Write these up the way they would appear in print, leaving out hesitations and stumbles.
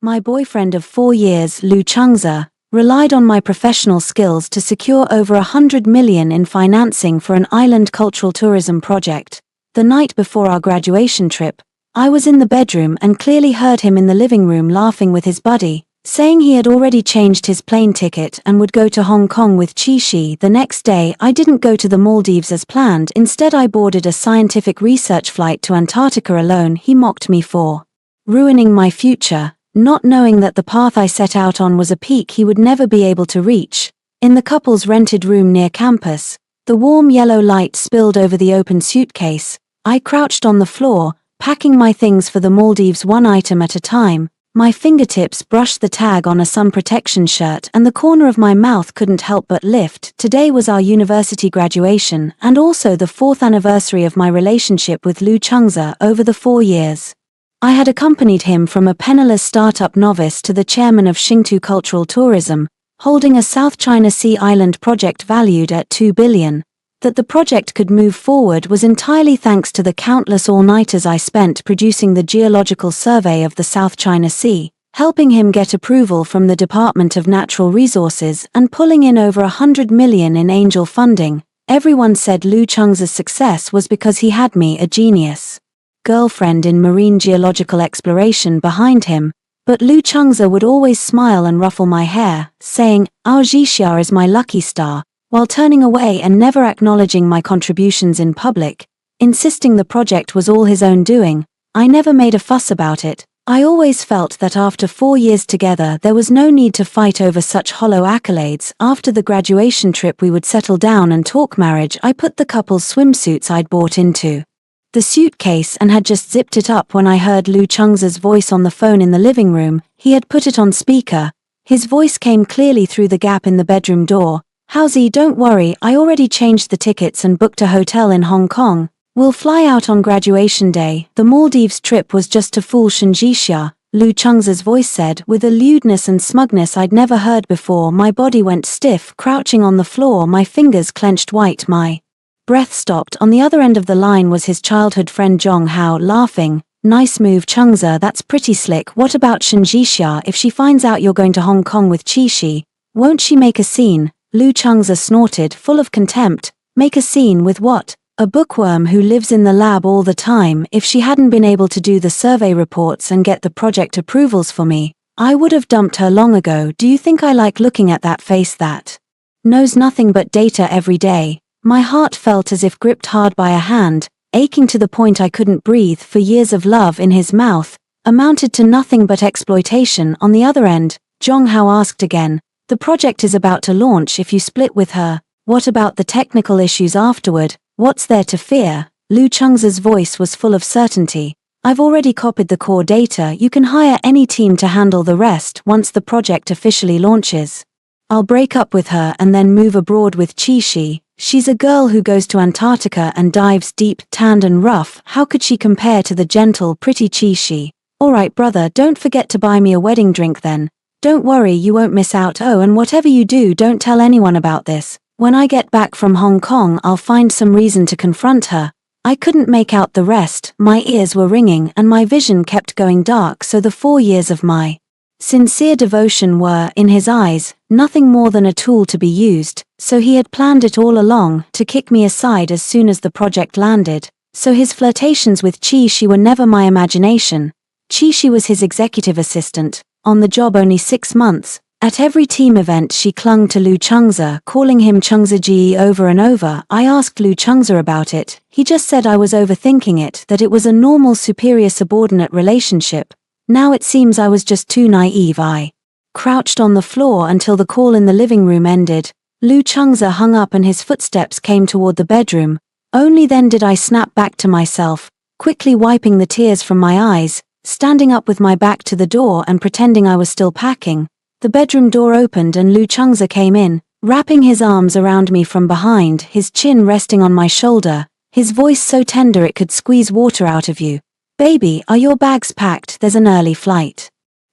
My boyfriend of 4 years, Lu Changza, relied on my professional skills to secure over 100 million in financing for an island cultural tourism project. The night before our graduation trip, I was in the bedroom and clearly heard him in the living room laughing with his buddy, saying he had already changed his plane ticket and would go to Hong Kong with Chi. The next day I didn't go to the Maldives as planned, instead I boarded a scientific research flight to Antarctica alone. He mocked me for ruining my future, not knowing that the path I set out on was a peak he would never be able to reach. In the couple's rented room near campus, the warm yellow light spilled over the open suitcase. I crouched on the floor, packing my things for the Maldives one item at a time. My fingertips brushed the tag on a sun protection shirt and the corner of my mouth couldn't help but lift. Today was our university graduation and also the 4th anniversary of my relationship with Lu Changza over the 4 years. I had accompanied him from a penniless startup novice to the chairman of Xingtu Cultural Tourism, holding a South China Sea island project valued at 2 billion. That the project could move forward was entirely thanks to the countless all-nighters I spent producing the geological survey of the South China Sea, helping him get approval from the Department of Natural Resources and pulling in over 100 million in angel funding. Everyone said Lu Changza's success was because he had me, a genius girlfriend in marine geological exploration, behind him, but Lu Changza would always smile and ruffle my hair, saying, "Our Jixia is my lucky star," while turning away and never acknowledging my contributions in public, insisting the project was all his own doing. I never made a fuss about it. I always felt that after 4 years together there was no need to fight over such hollow accolades. After the graduation trip we would settle down and talk marriage. I put the couple's swimsuits I'd bought into the suitcase and had just zipped it up when I heard Lu Changza's voice on the phone in the living room. He had put it on speaker. His voice came clearly through the gap in the bedroom door. "Howsy, don't worry, I already changed the tickets and booked a hotel in Hong Kong. We'll fly out on graduation day. The Maldives trip was just to fool Shenjixia," Lu Changza's voice said, with a lewdness and smugness I'd never heard before. My body went stiff, crouching on the floor, my fingers clenched white, my breath stopped. On the other end of the line was his childhood friend Zhong Hao, laughing. "Nice move, Changza, that's pretty slick. What about Shenjixia? If she finds out you're going to Hong Kong with Chi, won't she make a scene?" Lu Changza snorted, full of contempt. "Make a scene with what? A bookworm who lives in the lab all the time. If she hadn't been able to do the survey reports and get the project approvals for me, I would have dumped her long ago. Do you think I like looking at that face that knows nothing but data every day?" My heart felt as if gripped hard by a hand, aching to the point I couldn't breathe. For years of love in his mouth amounted to nothing but exploitation. On the other end, Zhong Hao asked again, "The project is about to launch. If you split with her, what about the technical issues afterward? What's there to fear?" Lu Changza's voice was full of certainty. "I've already copied the core data. You can hire any team to handle the rest once the project officially launches. I'll break up with her and then move abroad with Chi. She's a girl who goes to Antarctica and dives deep, tanned and rough. How could she compare to the gentle, pretty Chi? Alright brother, don't forget to buy me a wedding drink then. Don't worry, you won't miss out. Oh, and whatever you do, don't tell anyone about this. When I get back from Hong Kong, I'll find some reason to confront her." I couldn't make out the rest. My ears were ringing and my vision kept going dark. So the 4 years of my sincere devotion were, in his eyes, nothing more than a tool to be used. So he had planned it all along, to kick me aside as soon as the project landed. So his flirtations with Chi were never my imagination. Chi was his executive assistant, on the job only 6 months. At every team event she clung to Lu Changza, calling him Changza Ji over and over. I asked Lu Changza about it. He just said I was overthinking it, that it was a normal superior-subordinate relationship. Now it seems I was just too naive. I crouched on the floor until the call in the living room ended. Lu Changza hung up and his footsteps came toward the bedroom. Only then did I snap back to myself, quickly wiping the tears from my eyes, standing up with my back to the door and pretending I was still packing. The bedroom door opened and Lu Changza came in, wrapping his arms around me from behind, his chin resting on my shoulder, his voice so tender it could squeeze water out of you. "Baby, are your bags packed? There's an early flight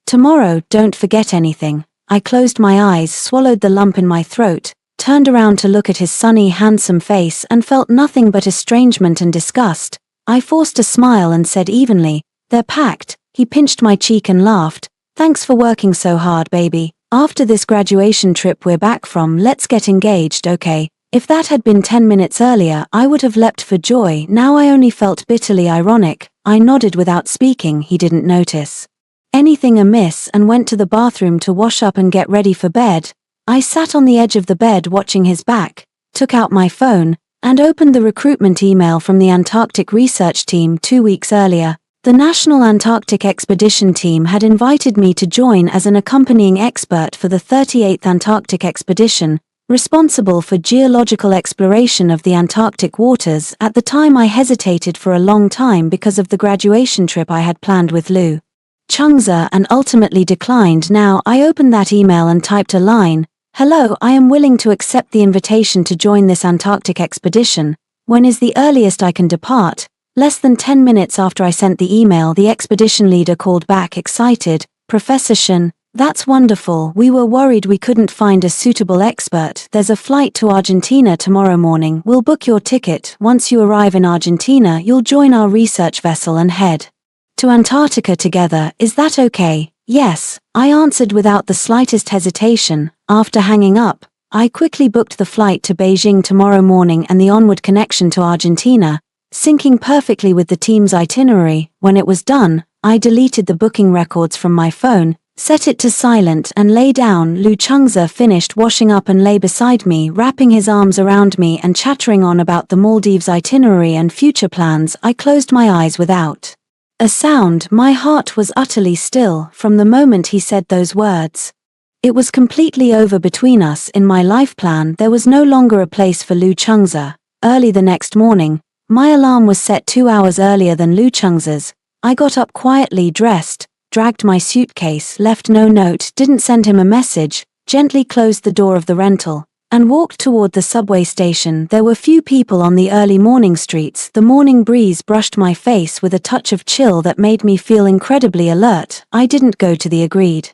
tomorrow, don't forget anything." I closed my eyes, swallowed the lump in my throat, turned around to look at his sunny, handsome face and felt nothing but estrangement and disgust. I forced a smile and said evenly, "They're packed." He pinched my cheek and laughed. Thanks for working so hard, baby. After this graduation trip we're back from, let's get engaged, okay? If that had been 10 minutes earlier, I would have leapt for joy. Now I only felt bitterly ironic. I nodded without speaking. He didn't notice anything amiss and went to the bathroom to wash up and get ready for bed. I sat on the edge of the bed watching his back, took out my phone, and opened the recruitment email from the Antarctic research team 2 weeks earlier. The National Antarctic Expedition Team had invited me to join as an accompanying expert for the 38th Antarctic Expedition, responsible for geological exploration of the Antarctic waters. At the time I hesitated for a long time because of the graduation trip I had planned with Lu Changza and ultimately declined. Now I opened that email and typed a line, "Hello, I am willing to accept the invitation to join this Antarctic expedition. When is the earliest I can depart?" Less than 10 minutes after I sent the email, the expedition leader called back excited, "Professor Shen, that's wonderful. We were worried we couldn't find a suitable expert. There's a flight to Argentina tomorrow morning. We'll book your ticket. Once you arrive in Argentina, you'll join our research vessel and head to Antarctica together. Is that okay?" "Yes," I answered without the slightest hesitation. After hanging up, I quickly booked the flight to Beijing tomorrow morning and the onward connection to Argentina, syncing perfectly with the team's itinerary. When it was done, I deleted the booking records from my phone, set it to silent and lay down. Lu Changza finished washing up and lay beside me, wrapping his arms around me and chattering on about the Maldives itinerary and future plans. I closed my eyes without a sound. My heart was utterly still from the moment he said those words. It was completely over between us. In my life plan, there was no longer a place for Lu Changza. Early the next morning, my alarm was set 2 hours earlier than Lu Changza's. I got up quietly, dressed, dragged my suitcase, left no note, didn't send him a message, gently closed the door of the rental, and walked toward the subway station. There were few people on the early morning streets. The morning breeze brushed my face with a touch of chill that made me feel incredibly alert. I didn't go to the agreed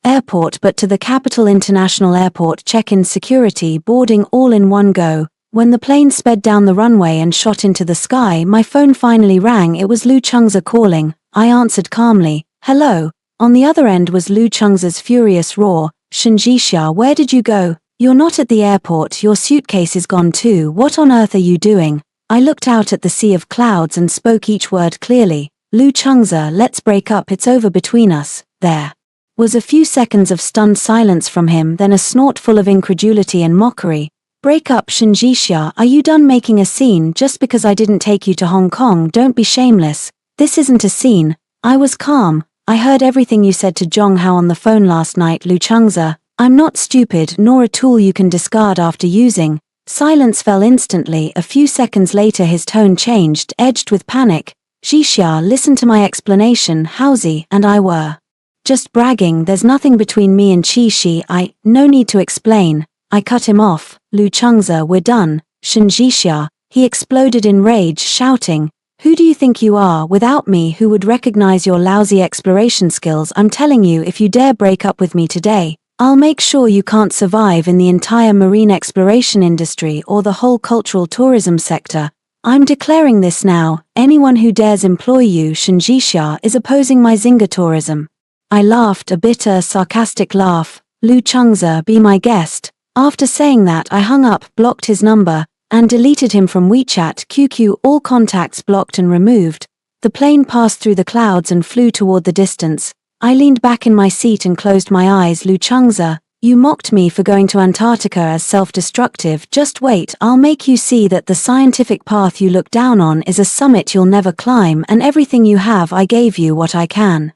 airport but to the Capital International Airport. Check-in, security, boarding, all in one go. When the plane sped down the runway and shot into the sky, my phone finally rang. It was Lu Changza calling. I answered calmly, "Hello." On the other end was Lu Changza's furious roar, "Shenjixia, where did you go? You're not at the airport. Your suitcase is gone too. What on earth are you doing?" I looked out at the sea of clouds and spoke each word clearly. "Lu Changza, let's break up. It's over between us." There was a few seconds of stunned silence from him, then a snort full of incredulity and mockery. "Break up, Shenjixia? Are you done making a scene just because I didn't take you to Hong Kong? Don't be shameless. This isn't a scene." I was calm. "I heard everything you said to Zhong Hao on the phone last night, Lu Changza. I'm not stupid, nor a tool you can discard after using." Silence fell instantly. A few seconds later his tone changed, edged with panic. "Jixia, listen to my explanation. Haozi and I were just bragging. There's nothing between me and Qixi. No need to explain." I cut him off. "Lu Changza, we're done. Shenjixia." He exploded in rage, shouting, "Who do you think you are? Without me, who would recognize your lousy exploration skills? I'm telling you, if you dare break up with me today, I'll make sure you can't survive in the entire marine exploration industry or the whole cultural tourism sector. I'm declaring this now. Anyone who dares employ you, Shenjixia, is opposing my Xinga tourism." I laughed, a bitter, sarcastic laugh. "Lu Changza, be my guest." After saying that, I hung up, blocked his number, and deleted him from WeChat, QQ, all contacts blocked and removed. The plane passed through the clouds and flew toward the distance. I leaned back in my seat and closed my eyes. "Lu Changza, you mocked me for going to Antarctica as self-destructive. Just wait, I'll make you see that the scientific path you look down on is a summit you'll never climb, and everything you have I gave you. What I can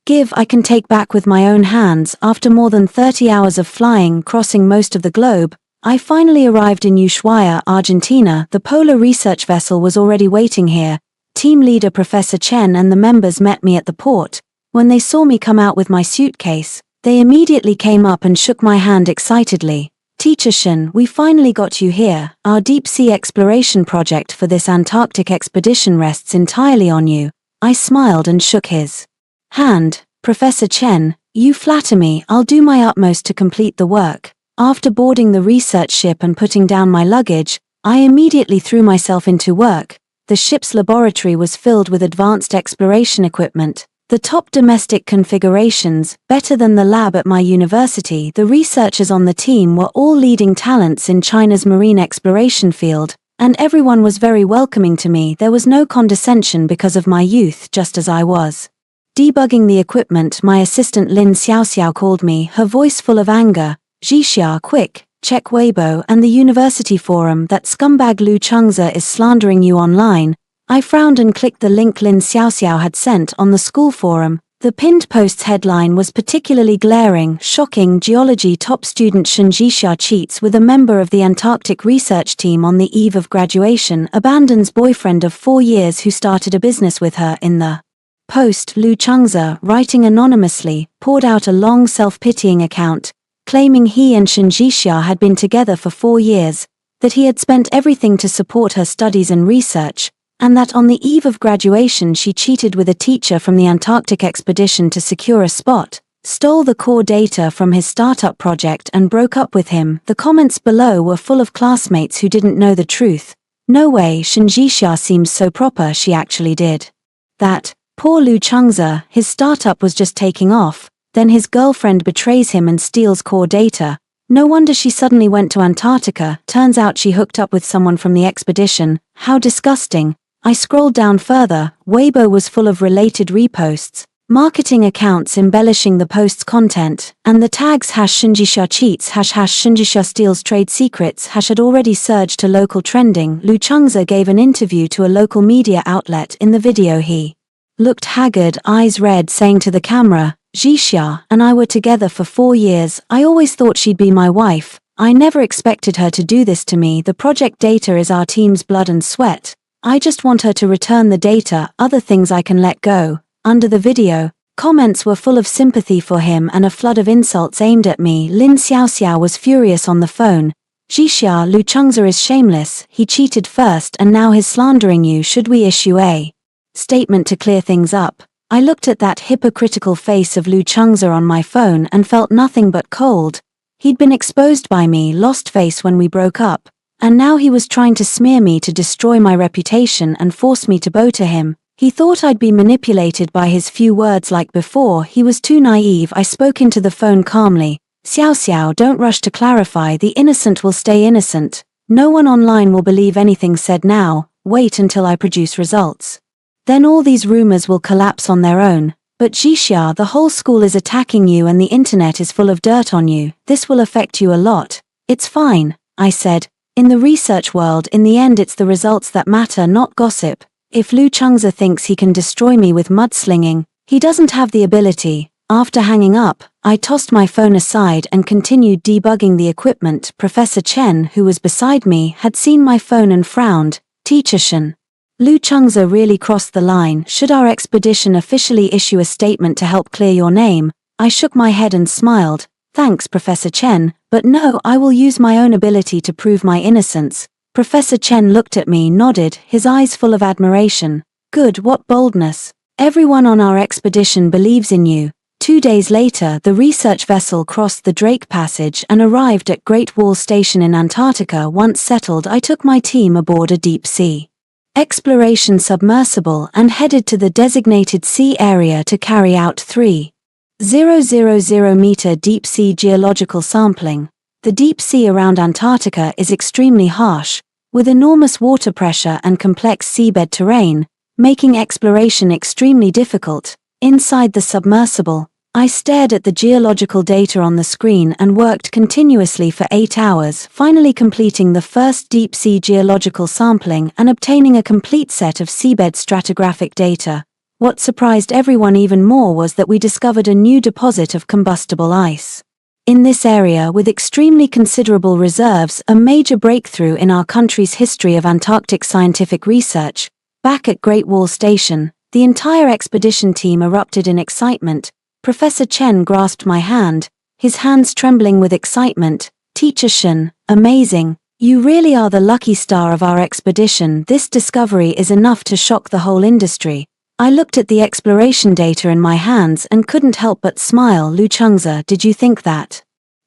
give I can take back with my own hands." After more than 30 hours of flying, crossing most of the globe, I finally arrived in Ushuaia, Argentina. The polar research vessel was already waiting here. Team leader Professor Chen and the members met me at the port. When they saw me come out with my suitcase, they immediately came up and shook my hand excitedly. "Teacher Shen, we finally got you here. Our deep-sea exploration project for this Antarctic expedition rests entirely on you." I smiled and shook his hand. "Professor Chen, you flatter me. I'll do my utmost to complete the work." After boarding the research ship and putting down my luggage, I immediately threw myself into work. The ship's laboratory was filled with advanced exploration equipment, The top domestic configurations, better than the lab at my university. The researchers on the team were all leading talents in China's marine exploration field, and everyone was very welcoming to me. There was no condescension because of my youth, just as I was. Debugging the equipment, my assistant Lin Xiaoxiao called me, her voice full of anger. Zhixia, quick, check Weibo and the university forum. That scumbag Lu Chengze is slandering you online. I frowned and clicked the link Lin Xiaoxiao had sent on the school forum. The pinned post's headline was particularly glaring, shocking. Geology top student Shen Zhixia cheats with a member of the Antarctic research team on the eve of graduation, abandons boyfriend of 4 years who started a business with her. In the post, Lu Chengze, writing anonymously, poured out a long self-pitying account, claiming he and Shen Zhixia had been together for 4 years, that he had spent everything to support her studies and research, and that on the eve of graduation she cheated with a teacher from the Antarctic expedition to secure a spot, stole the core data from his startup project and broke up with him. The comments below were full of classmates who didn't know the truth. No way, Shen Zhixia seems so proper, she actually did that. Poor Lu Chengze, his startup was just taking off, then his girlfriend betrays him and steals core data. No wonder she suddenly went to Antarctica. Turns out she hooked up with someone from the expedition. How disgusting. I scrolled down further. Weibo was full of related reposts, marketing accounts embellishing the post's content, and the tags #Shinjisha cheats, #Shinjisha steals trade secrets had already surged to local trending. Lu Chengze gave an interview to a local media outlet. In the video he looked haggard, eyes red, saying to the camera, Zhixia and I were together for 4 years. I always thought she'd be my wife. I never expected her to do this to me. The project data is our team's blood and sweat. I just want her to return the data, other things I can let go. Under the video, comments were full of sympathy for him and a flood of insults aimed at me. Lin Xiaoxiao was furious on the phone. Zhixia, Lu Chengze is shameless. He cheated first and now he's slandering you. Should we issue a statement to clear things up? I looked at that hypocritical face of Lu Chengze on my phone and felt nothing but cold. He'd been exposed by me, lost face when we broke up. And now he was trying to smear me to destroy my reputation and force me to bow to him. He thought I'd be manipulated by his few words like before. He was too naive. I spoke into the phone calmly. Xiaoxiao, don't rush to clarify. The innocent will stay innocent. No one online will believe anything said now. Wait until I produce results. Then all these rumors will collapse on their own. But Zhixia, the whole school is attacking you and the internet is full of dirt on you. This will affect you a lot. It's fine, I said. In the research world, in the end it's the results that matter, not gossip. If Lu Chengze thinks he can destroy me with mudslinging, he doesn't have the ability. After hanging up, I tossed my phone aside and continued debugging the equipment. Professor Chen, who was beside me, had seen my phone and frowned. Teacher Shen, Lu Chengze really crossed the line. Should our expedition officially issue a statement to help clear your name? I shook my head and smiled. Thanks, Professor Chen, but no, I will use my own ability to prove my innocence. Professor Chen looked at me, nodded, his eyes full of admiration. Good, what boldness. Everyone on our expedition believes in you. 2 days later, the research vessel crossed the Drake Passage and arrived at Great Wall Station in Antarctica. Once settled, I took my team aboard a deep-sea exploration submersible and headed to the designated sea area to carry out 3,000-meter deep-sea geological sampling. The deep sea around Antarctica is extremely harsh, with enormous water pressure and complex seabed terrain, making exploration extremely difficult. Inside the submersible, I stared at the geological data on the screen and worked continuously for 8 hours, finally completing the first deep-sea geological sampling and obtaining a complete set of seabed stratigraphic data. What surprised everyone even more was that we discovered a new deposit of combustible ice. In this area, with extremely considerable reserves, a major breakthrough in our country's history of Antarctic scientific research. Back at Great Wall Station, the entire expedition team erupted in excitement. Professor Chen grasped my hand, his hands trembling with excitement. Teacher Shen, amazing. You really are the lucky star of our expedition. This discovery is enough to shock the whole industry. I looked at the exploration data in my hands and couldn't help but smile. Lu Chengze, did you think that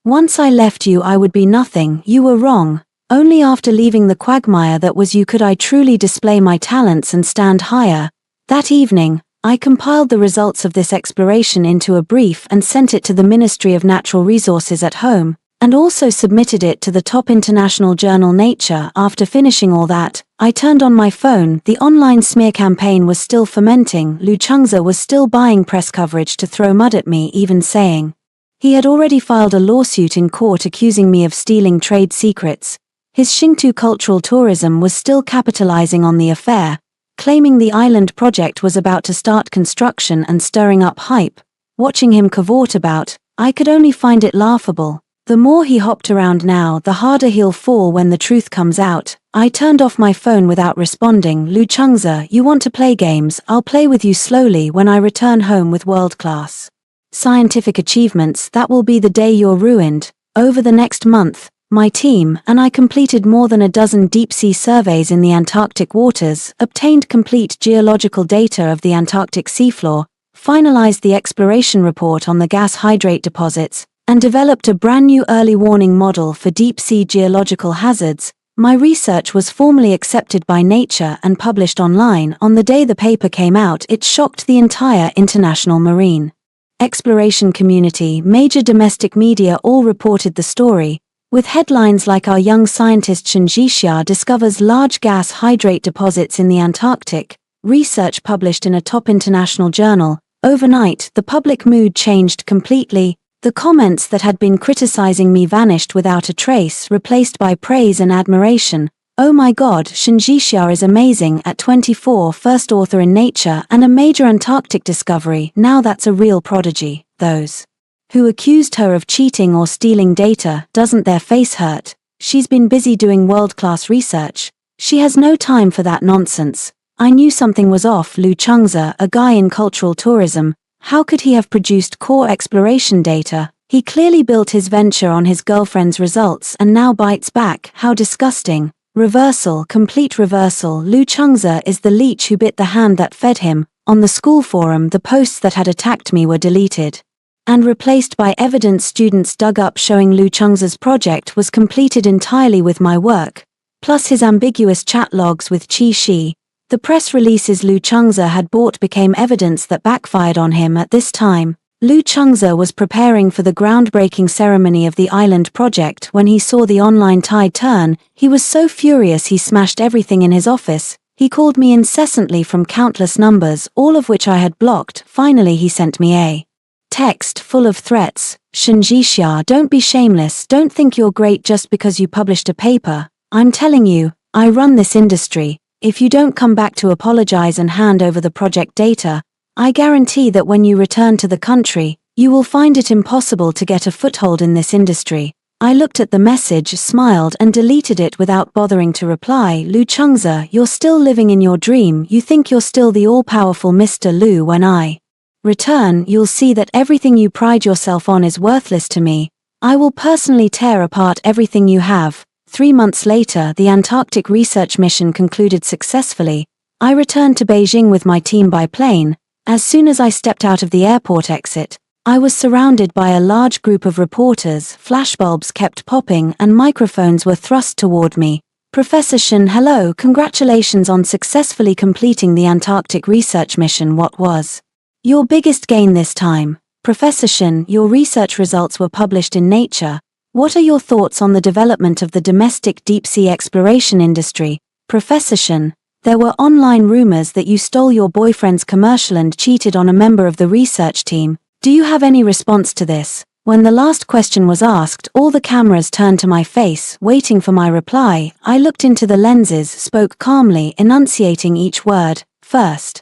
once I left you I would be nothing? You were wrong. Only after leaving the quagmire that was you could I truly display my talents and stand higher. That evening, I compiled the results of this exploration into a brief and sent it to the Ministry of Natural Resources at home, and also submitted it to the top international journal Nature. After finishing all that, I turned on my phone. The online smear campaign was still fermenting. Lu Chengze was still buying press coverage to throw mud at me, even saying he had already filed a lawsuit in court accusing me of stealing trade secrets. His Xingtu Cultural Tourism was still capitalizing on the affair, claiming the island project was about to start construction and stirring up hype. Watching him cavort about, I could only find it laughable. The more he hopped around now, the harder he'll fall when the truth comes out. I turned off my phone without responding. Lu Chengze, you want to play games? I'll play with you slowly when I return home with world-class scientific achievements. That will be the day you're ruined. Over the next month, my team and I completed more than a dozen deep-sea surveys in the Antarctic waters, obtained complete geological data of the Antarctic seafloor, finalized the exploration report on the gas hydrate deposits, and developed a brand new early warning model for deep-sea geological hazards. My research was formally accepted by Nature and published online. On the day the paper came out, it shocked the entire international marine exploration community. Major domestic media all reported the story, with headlines like "Our young scientist Shen Zhixia discovers large gas hydrate deposits in the Antarctic," research published in a top international journal. Overnight, the public mood changed completely. The comments that had been criticizing me vanished without a trace, replaced by praise and admiration. "Oh my God, Shen Zhixia is amazing. At 24, first author in Nature and a major Antarctic discovery. Now that's a real prodigy." Those who accused her of cheating or stealing data, doesn't their face hurt? She's been busy doing world-class research. She has no time for that nonsense. I knew something was off. Lu Chengze, a guy in cultural tourism, how could he have produced core exploration data? He clearly built his venture on his girlfriend's results and now bites back. How disgusting. Reversal, complete reversal. Lu Chengze is the leech who bit the hand that fed him. On the school forum, the posts that had attacked me were deleted and replaced by evidence students dug up showing Lu Chengze's project was completed entirely with my work, plus his ambiguous chat logs with Qi Shi. The press releases Lu Chengze had bought became evidence that backfired on him. At this time, Lu Chengze was preparing for the groundbreaking ceremony of the island project. When he saw the online tide turn, he was so furious he smashed everything in his office. He called me incessantly from countless numbers, all of which I had blocked. Finally he sent me a text full of threats. "Shen Zhixia, don't be shameless. Don't think you're great just because you published a paper. I'm telling you, I run this industry. If you don't come back to apologize and hand over the project data, I guarantee that when you return to the country, you will find it impossible to get a foothold in this industry." I looked at the message, smiled and deleted it without bothering to reply. "Lu Chengze, you're still living in your dream. You think you're still the all-powerful Mr. Lu. When I return, you'll see that everything you pride yourself on is worthless to me. I will personally tear apart everything you have." 3 months later, the Antarctic research mission concluded successfully. I returned to Beijing with my team by plane. As soon as I stepped out of the airport exit, I was surrounded by a large group of reporters. Flashbulbs kept popping and microphones were thrust toward me. "Professor Shen, hello, congratulations on successfully completing the Antarctic research mission. What was your biggest gain this time?" "Professor Shen, your research results were published in Nature. What are your thoughts on the development of the domestic deep-sea exploration industry?" "Professor Shen, there were online rumors that you stole your boyfriend's commercial and cheated on a member of the research team. Do you have any response to this?" When the last question was asked, all the cameras turned to my face, waiting for my reply. I looked into the lenses, spoke calmly, enunciating each word. "First,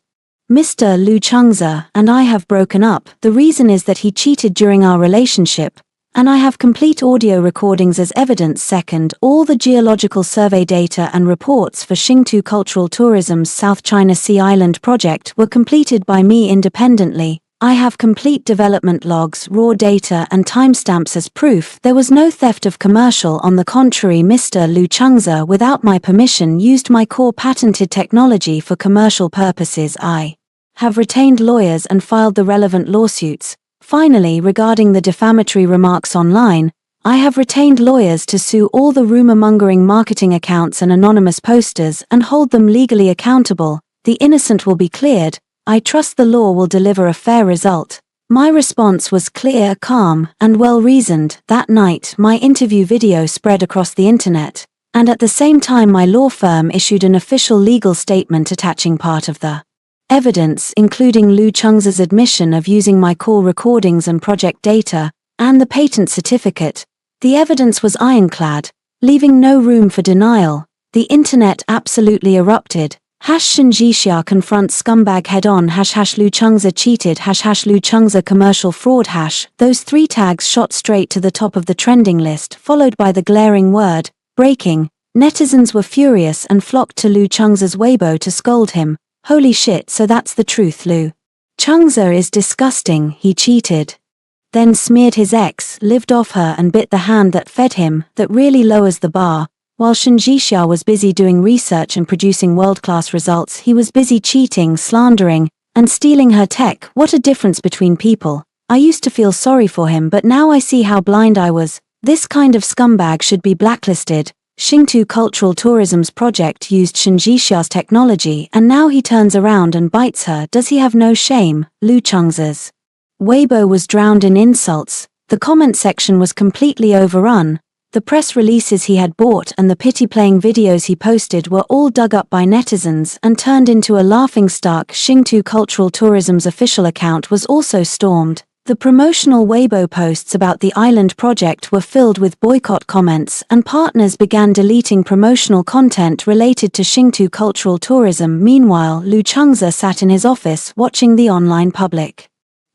Mr. Lu Chengze and I have broken up. The reason is that he cheated during our relationship, and I have complete audio recordings as evidence. Second, all the geological survey data and reports for Xingtu Cultural Tourism's South China Sea Island project were completed by me independently. I have complete development logs, raw data and timestamps as proof. There was no theft of commercial. On the contrary, Mr. Lu Chengze, without my permission, used my core patented technology for commercial purposes. I have retained lawyers and filed the relevant lawsuits. Finally, regarding the defamatory remarks online, I have retained lawyers to sue all the rumor-mongering marketing accounts and anonymous posters and hold them legally accountable. The innocent will be cleared. I trust the law will deliver a fair result. My response was clear, calm, and well-reasoned. That night, my interview video spread across the internet, and at the same time my law firm issued an official legal statement attaching part of the evidence, including Lu Chengza's admission of using my call recordings and project data, and the patent certificate. The evidence was ironclad, leaving no room for denial. The internet absolutely erupted. #Shenjixia confronts scumbag head-on, #Lu Chengza cheated, #Lu Chengza commercial fraud #. Those three tags shot straight to the top of the trending list, followed by the glaring word, breaking. Netizens were furious and flocked to Lu Chengza's Weibo to scold him. Holy shit, so that's the truth, Lu Chengza is disgusting, he cheated. Then smeared his ex, lived off her and bit the hand that fed him. That really lowers the bar. While Shenjixia was busy doing research and producing world-class results, he was busy cheating, slandering, and stealing her tech. What a difference between people. I used to feel sorry for him, but now I see how blind I was. This kind of scumbag should be blacklisted. Xingtu Cultural Tourism's project used Shenjixia's technology, and now he turns around and bites her. Does he have no shame? Lu Chengza's Weibo was drowned in insults. The comment section was completely overrun. The press releases he had bought and the pity-playing videos he posted were all dug up by netizens and turned into a laughingstock. Xingtu Cultural Tourism's official account was also stormed. The promotional Weibo posts about the island project were filled with boycott comments, and partners began deleting promotional content related to Xingtu Cultural Tourism. Meanwhile, Lu Chengza sat in his office watching the online public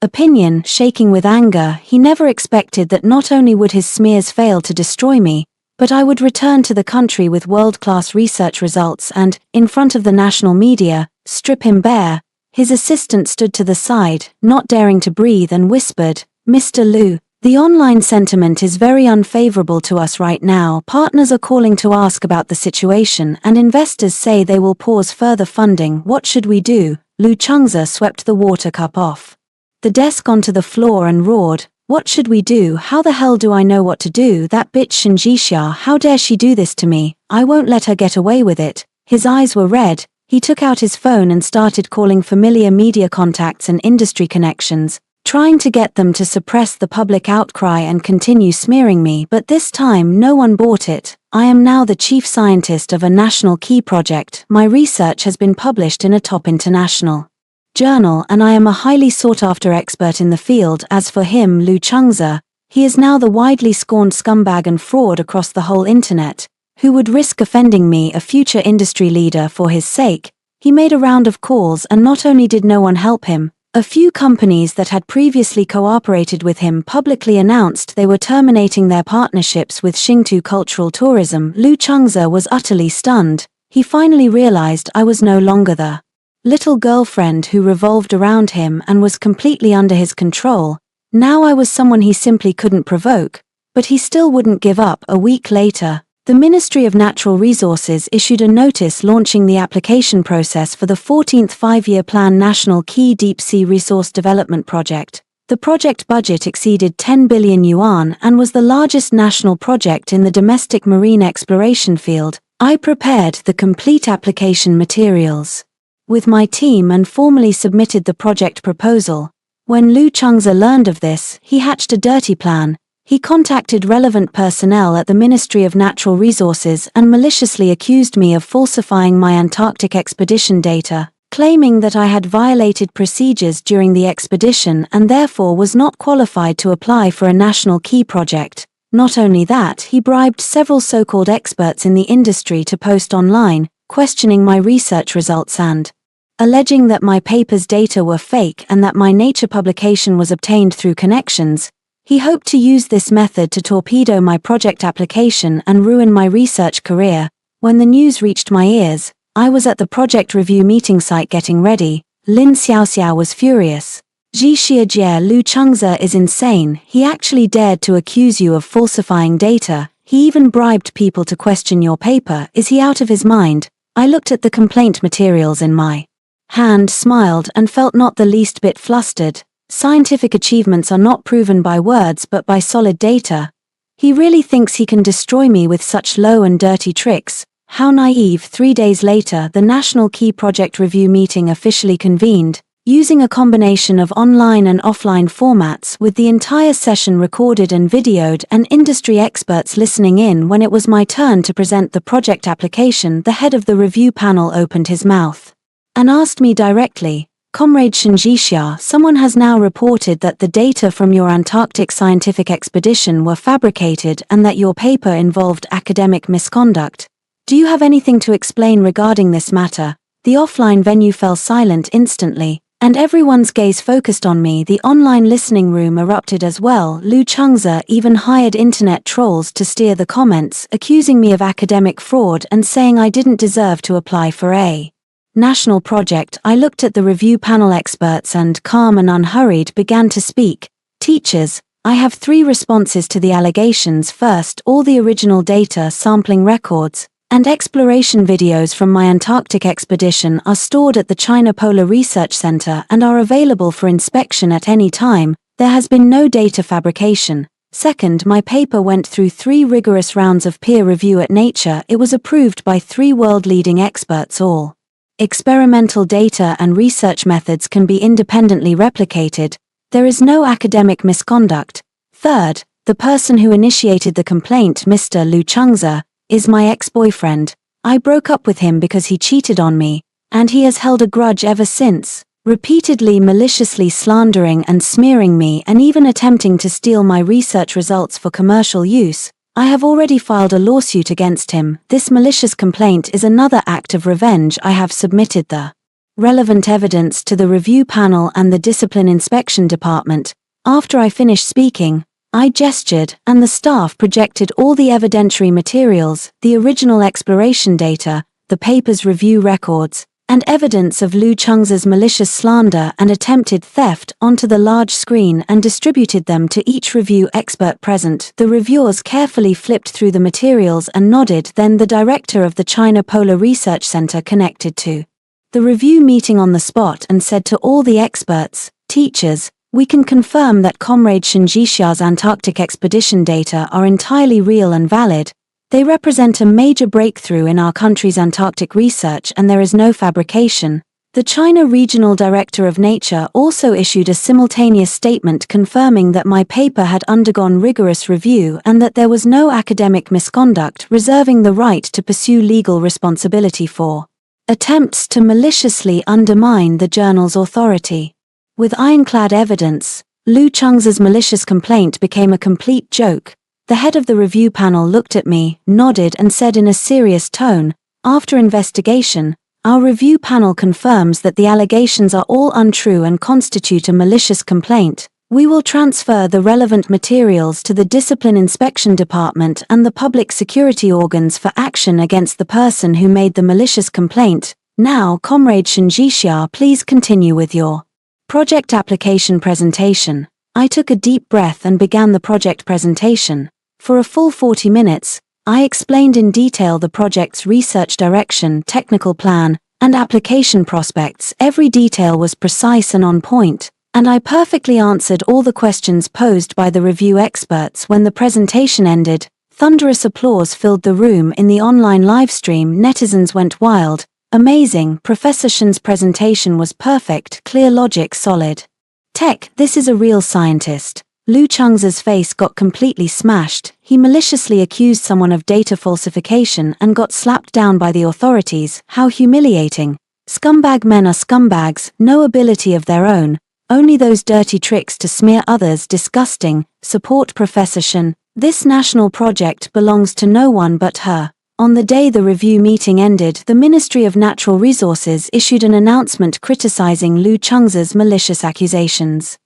opinion, shaking with anger. He never expected that not only would his smears fail to destroy me, but I would return to the country with world-class research results and, in front of the national media, strip him bare. His assistant stood to the side, not daring to breathe, and whispered, "Mr. Lu, the online sentiment is very unfavorable to us right now. Partners are calling to ask about the situation and investors say they will pause further funding. What should we do?" Lu Chengza swept the water cup off the desk onto the floor and roared, "What should we do? How the hell do I know what to do? That bitch Shenjixia, how dare she do this to me? I won't let her get away with it." His eyes were red. He took out his phone and started calling familiar media contacts and industry connections, trying to get them to suppress the public outcry and continue smearing me, but this time no one bought it. I am now the chief scientist of a national key project. My research has been published in a top international journal, and I am a highly sought-after expert in the field. As for him, Lu Chengza, he is now the widely scorned scumbag and fraud across the whole internet, who would risk offending me, a future industry leader, for his sake. He made a round of calls, and not only did no one help him, a few companies that had previously cooperated with him publicly announced they were terminating their partnerships with Xingtu Cultural Tourism. Lu Chengza was utterly stunned. He finally realized I was no longer the little girlfriend who revolved around him and was completely under his control. Now I was someone he simply couldn't provoke, but he still wouldn't give up. A week later, the Ministry of Natural Resources issued a notice launching the application process for the 14th Five-Year Plan National Key Deep Sea Resource Development Project. The project budget exceeded 10 billion yuan and was the largest national project in the domestic marine exploration field. I prepared the complete application materials with my team and formally submitted the project proposal. When Lu Chengza learned of this, he hatched a dirty plan. He contacted relevant personnel at the Ministry of Natural Resources and maliciously accused me of falsifying my Antarctic expedition data, claiming that I had violated procedures during the expedition and therefore was not qualified to apply for a national key project. Not only that, he bribed several so-called experts in the industry to post online, questioning my research results and alleging that my paper's data were fake and that my Nature publication was obtained through connections. He hoped to use this method to torpedo my project application and ruin my research career. When the news reached my ears, I was at the project review meeting site getting ready. Lin Xiaoxiao was furious. "Jie, Lu Chengza is insane. He actually dared to accuse you of falsifying data. He even bribed people to question your paper. Is he out of his mind?" I looked at the complaint materials in my hand, smiled, and felt not the least bit flustered. Scientific achievements are not proven by words but by solid data. He really thinks he can destroy me with such low and dirty tricks. How naive. 3 days later, the National Key Project Review meeting officially convened. using a combination of online and offline formats, with the entire session recorded and videoed and industry experts listening in. When it was my turn to present the project application, the head of the review panel opened his mouth and asked me directly, "Comrade Shinjixia, someone has now reported that the data from your Antarctic scientific expedition were fabricated and that your paper involved academic misconduct. Do you have anything to explain regarding this matter?" The offline venue fell silent instantly, and everyone's gaze focused on me. The online listening room erupted as well. Lu Chengze even hired internet trolls to steer the comments, accusing me of academic fraud and saying I didn't deserve to apply for a national project. I looked at the review panel experts and, calm and unhurried, began to speak. "Teachers, I have 3 responses to the allegations. First, all the original data, sampling records, and exploration videos from my Antarctic expedition are stored at the China Polar Research Center and are available for inspection at any time. There has been no data fabrication. Second, my paper went through 3 rigorous rounds of peer review at Nature. It was approved by 3 world-leading experts. All experimental data and research methods can be independently replicated. There is no academic misconduct. Third, the person who initiated the complaint, Mr. Lu Chengze, is my ex-boyfriend. I broke up with him because he cheated on me, and he has held a grudge ever since, repeatedly maliciously slandering and smearing me and even attempting to steal my research results for commercial use. I have already filed a lawsuit against him. This malicious complaint is another act of revenge. I have submitted the relevant evidence to the review panel and the discipline inspection department. After I finished speaking, I gestured, and the staff projected all the evidentiary materials, the original exploration data, the paper's review records, and evidence of Lu Chengze's malicious slander and attempted theft onto the large screen and distributed them to each review expert present. The reviewers carefully flipped through the materials and nodded. Then the director of the China Polar Research Center connected to the review meeting on the spot and said to all the experts, "Teachers, we can confirm that Comrade Shinjixia's Antarctic expedition data are entirely real and valid. They represent a major breakthrough in our country's Antarctic research and there is no fabrication." The China Regional Director of Nature also issued a simultaneous statement confirming that my paper had undergone rigorous review and that there was no academic misconduct, reserving the right to pursue legal responsibility for attempts to maliciously undermine the journal's authority. With ironclad evidence, Lu Chengze's malicious complaint became a complete joke. The head of the review panel looked at me, nodded and said in a serious tone, "After investigation, our review panel confirms that the allegations are all untrue and constitute a malicious complaint. We will transfer the relevant materials to the Discipline Inspection Department and the public security organs for action against the person who made the malicious complaint. Now, Comrade Shinjixia, please continue with your project application presentation." I took a deep breath and began the project presentation. For a full 40 minutes, I explained in detail the project's research direction, technical plan, and application prospects. Every detail was precise and on point, and I perfectly answered all the questions posed by the review experts. When the presentation ended, thunderous applause filled the room. In the online livestream, netizens went wild. "Amazing, Professor Shen's presentation was perfect, clear logic, solid tech. This is a real scientist." Lu Chengze's face got completely smashed. He maliciously accused someone of data falsification and got slapped down by the authorities. How humiliating. Scumbag men are scumbags, no ability of their own, only those dirty tricks to smear others. Disgusting. Support Professor Shen. This national project belongs to no one but her. On the day the review meeting ended, the Ministry of Natural Resources issued an announcement criticizing Lu Chengze's malicious accusations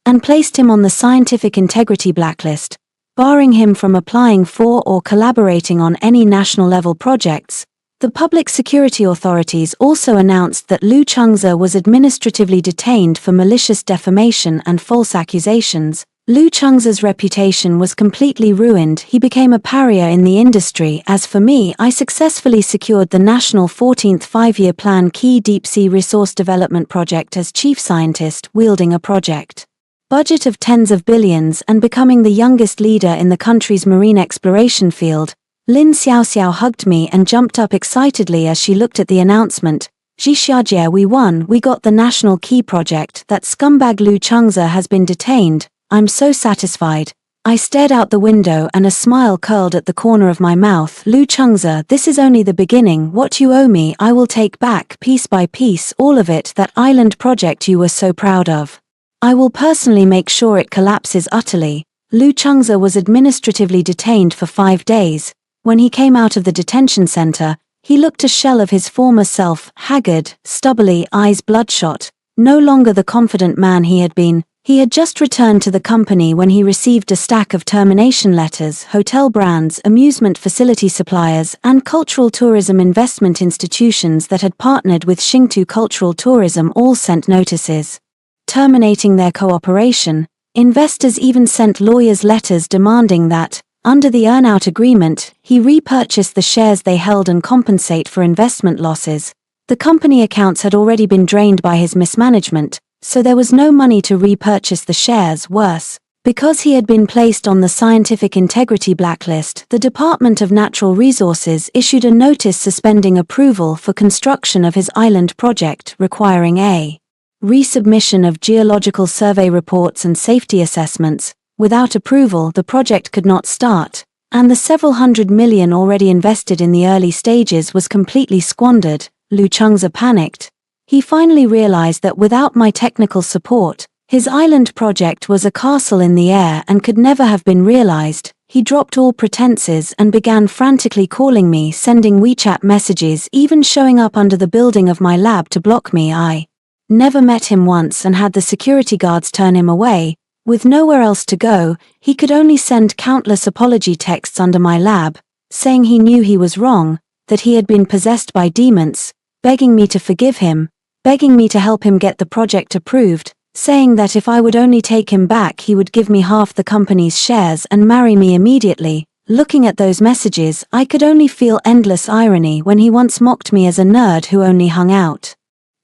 and placed him on the scientific integrity blacklist, barring him from applying for or collaborating on any national-level projects. The public security authorities also announced that Lu Chengze was administratively detained for malicious defamation and false accusations. Lu Chengze's reputation was completely ruined. He became a pariah in the industry. As for me, I successfully secured the National 14th Five-Year Plan Key Deep-Sea Resource Development Project as chief scientist, wielding a project budget of tens of billions and becoming the youngest leader in the country's marine exploration field. Lin Xiaoxiao hugged me and jumped up excitedly as she looked at the announcement. Zhixiajie, we won, we got the national key project, that scumbag Lu Chengze has been detained, I'm so satisfied. I stared out the window and a smile curled at the corner of my mouth. Lu Chengze, this is only the beginning. What you owe me I will take back, piece by piece, all of it, that island project you were so proud of. I will personally make sure it collapses utterly. Lu Chengze was administratively detained for 5 days. When he came out of the detention center, he looked a shell of his former self, haggard, stubbly, eyes bloodshot, no longer the confident man he had been. He had just returned to the company when he received a stack of termination letters. Hotel brands, amusement facility suppliers, and cultural tourism investment institutions that had partnered with Xingtu Cultural Tourism all sent notices terminating their cooperation. Investors even sent lawyers letters demanding that, under the earn-out agreement, he repurchase the shares they held and compensate for investment losses. The company accounts had already been drained by his mismanagement, so there was no money to repurchase the shares. Worse, because he had been placed on the scientific integrity blacklist, the Department of Natural Resources issued a notice suspending approval for construction of his island project, requiring a resubmission of geological survey reports and safety assessments. Without approval, the project could not start, and the several hundred million already invested in the early stages was completely squandered. Lu Chengze panicked. He finally realized that without my technical support, his island project was a castle in the air and could never have been realized. He dropped all pretenses and began frantically calling me, sending WeChat messages, even showing up under the building of my lab to block me. I never met him once and had the security guards turn him away. With nowhere else to go, he could only send countless apology texts under my lab, saying he knew he was wrong, that he had been possessed by demons, begging me to forgive him, begging me to help him get the project approved, saying that if I would only take him back he would give me half the company's shares and marry me immediately. Looking at those messages, I could only feel endless irony when he once mocked me as a nerd who only hung out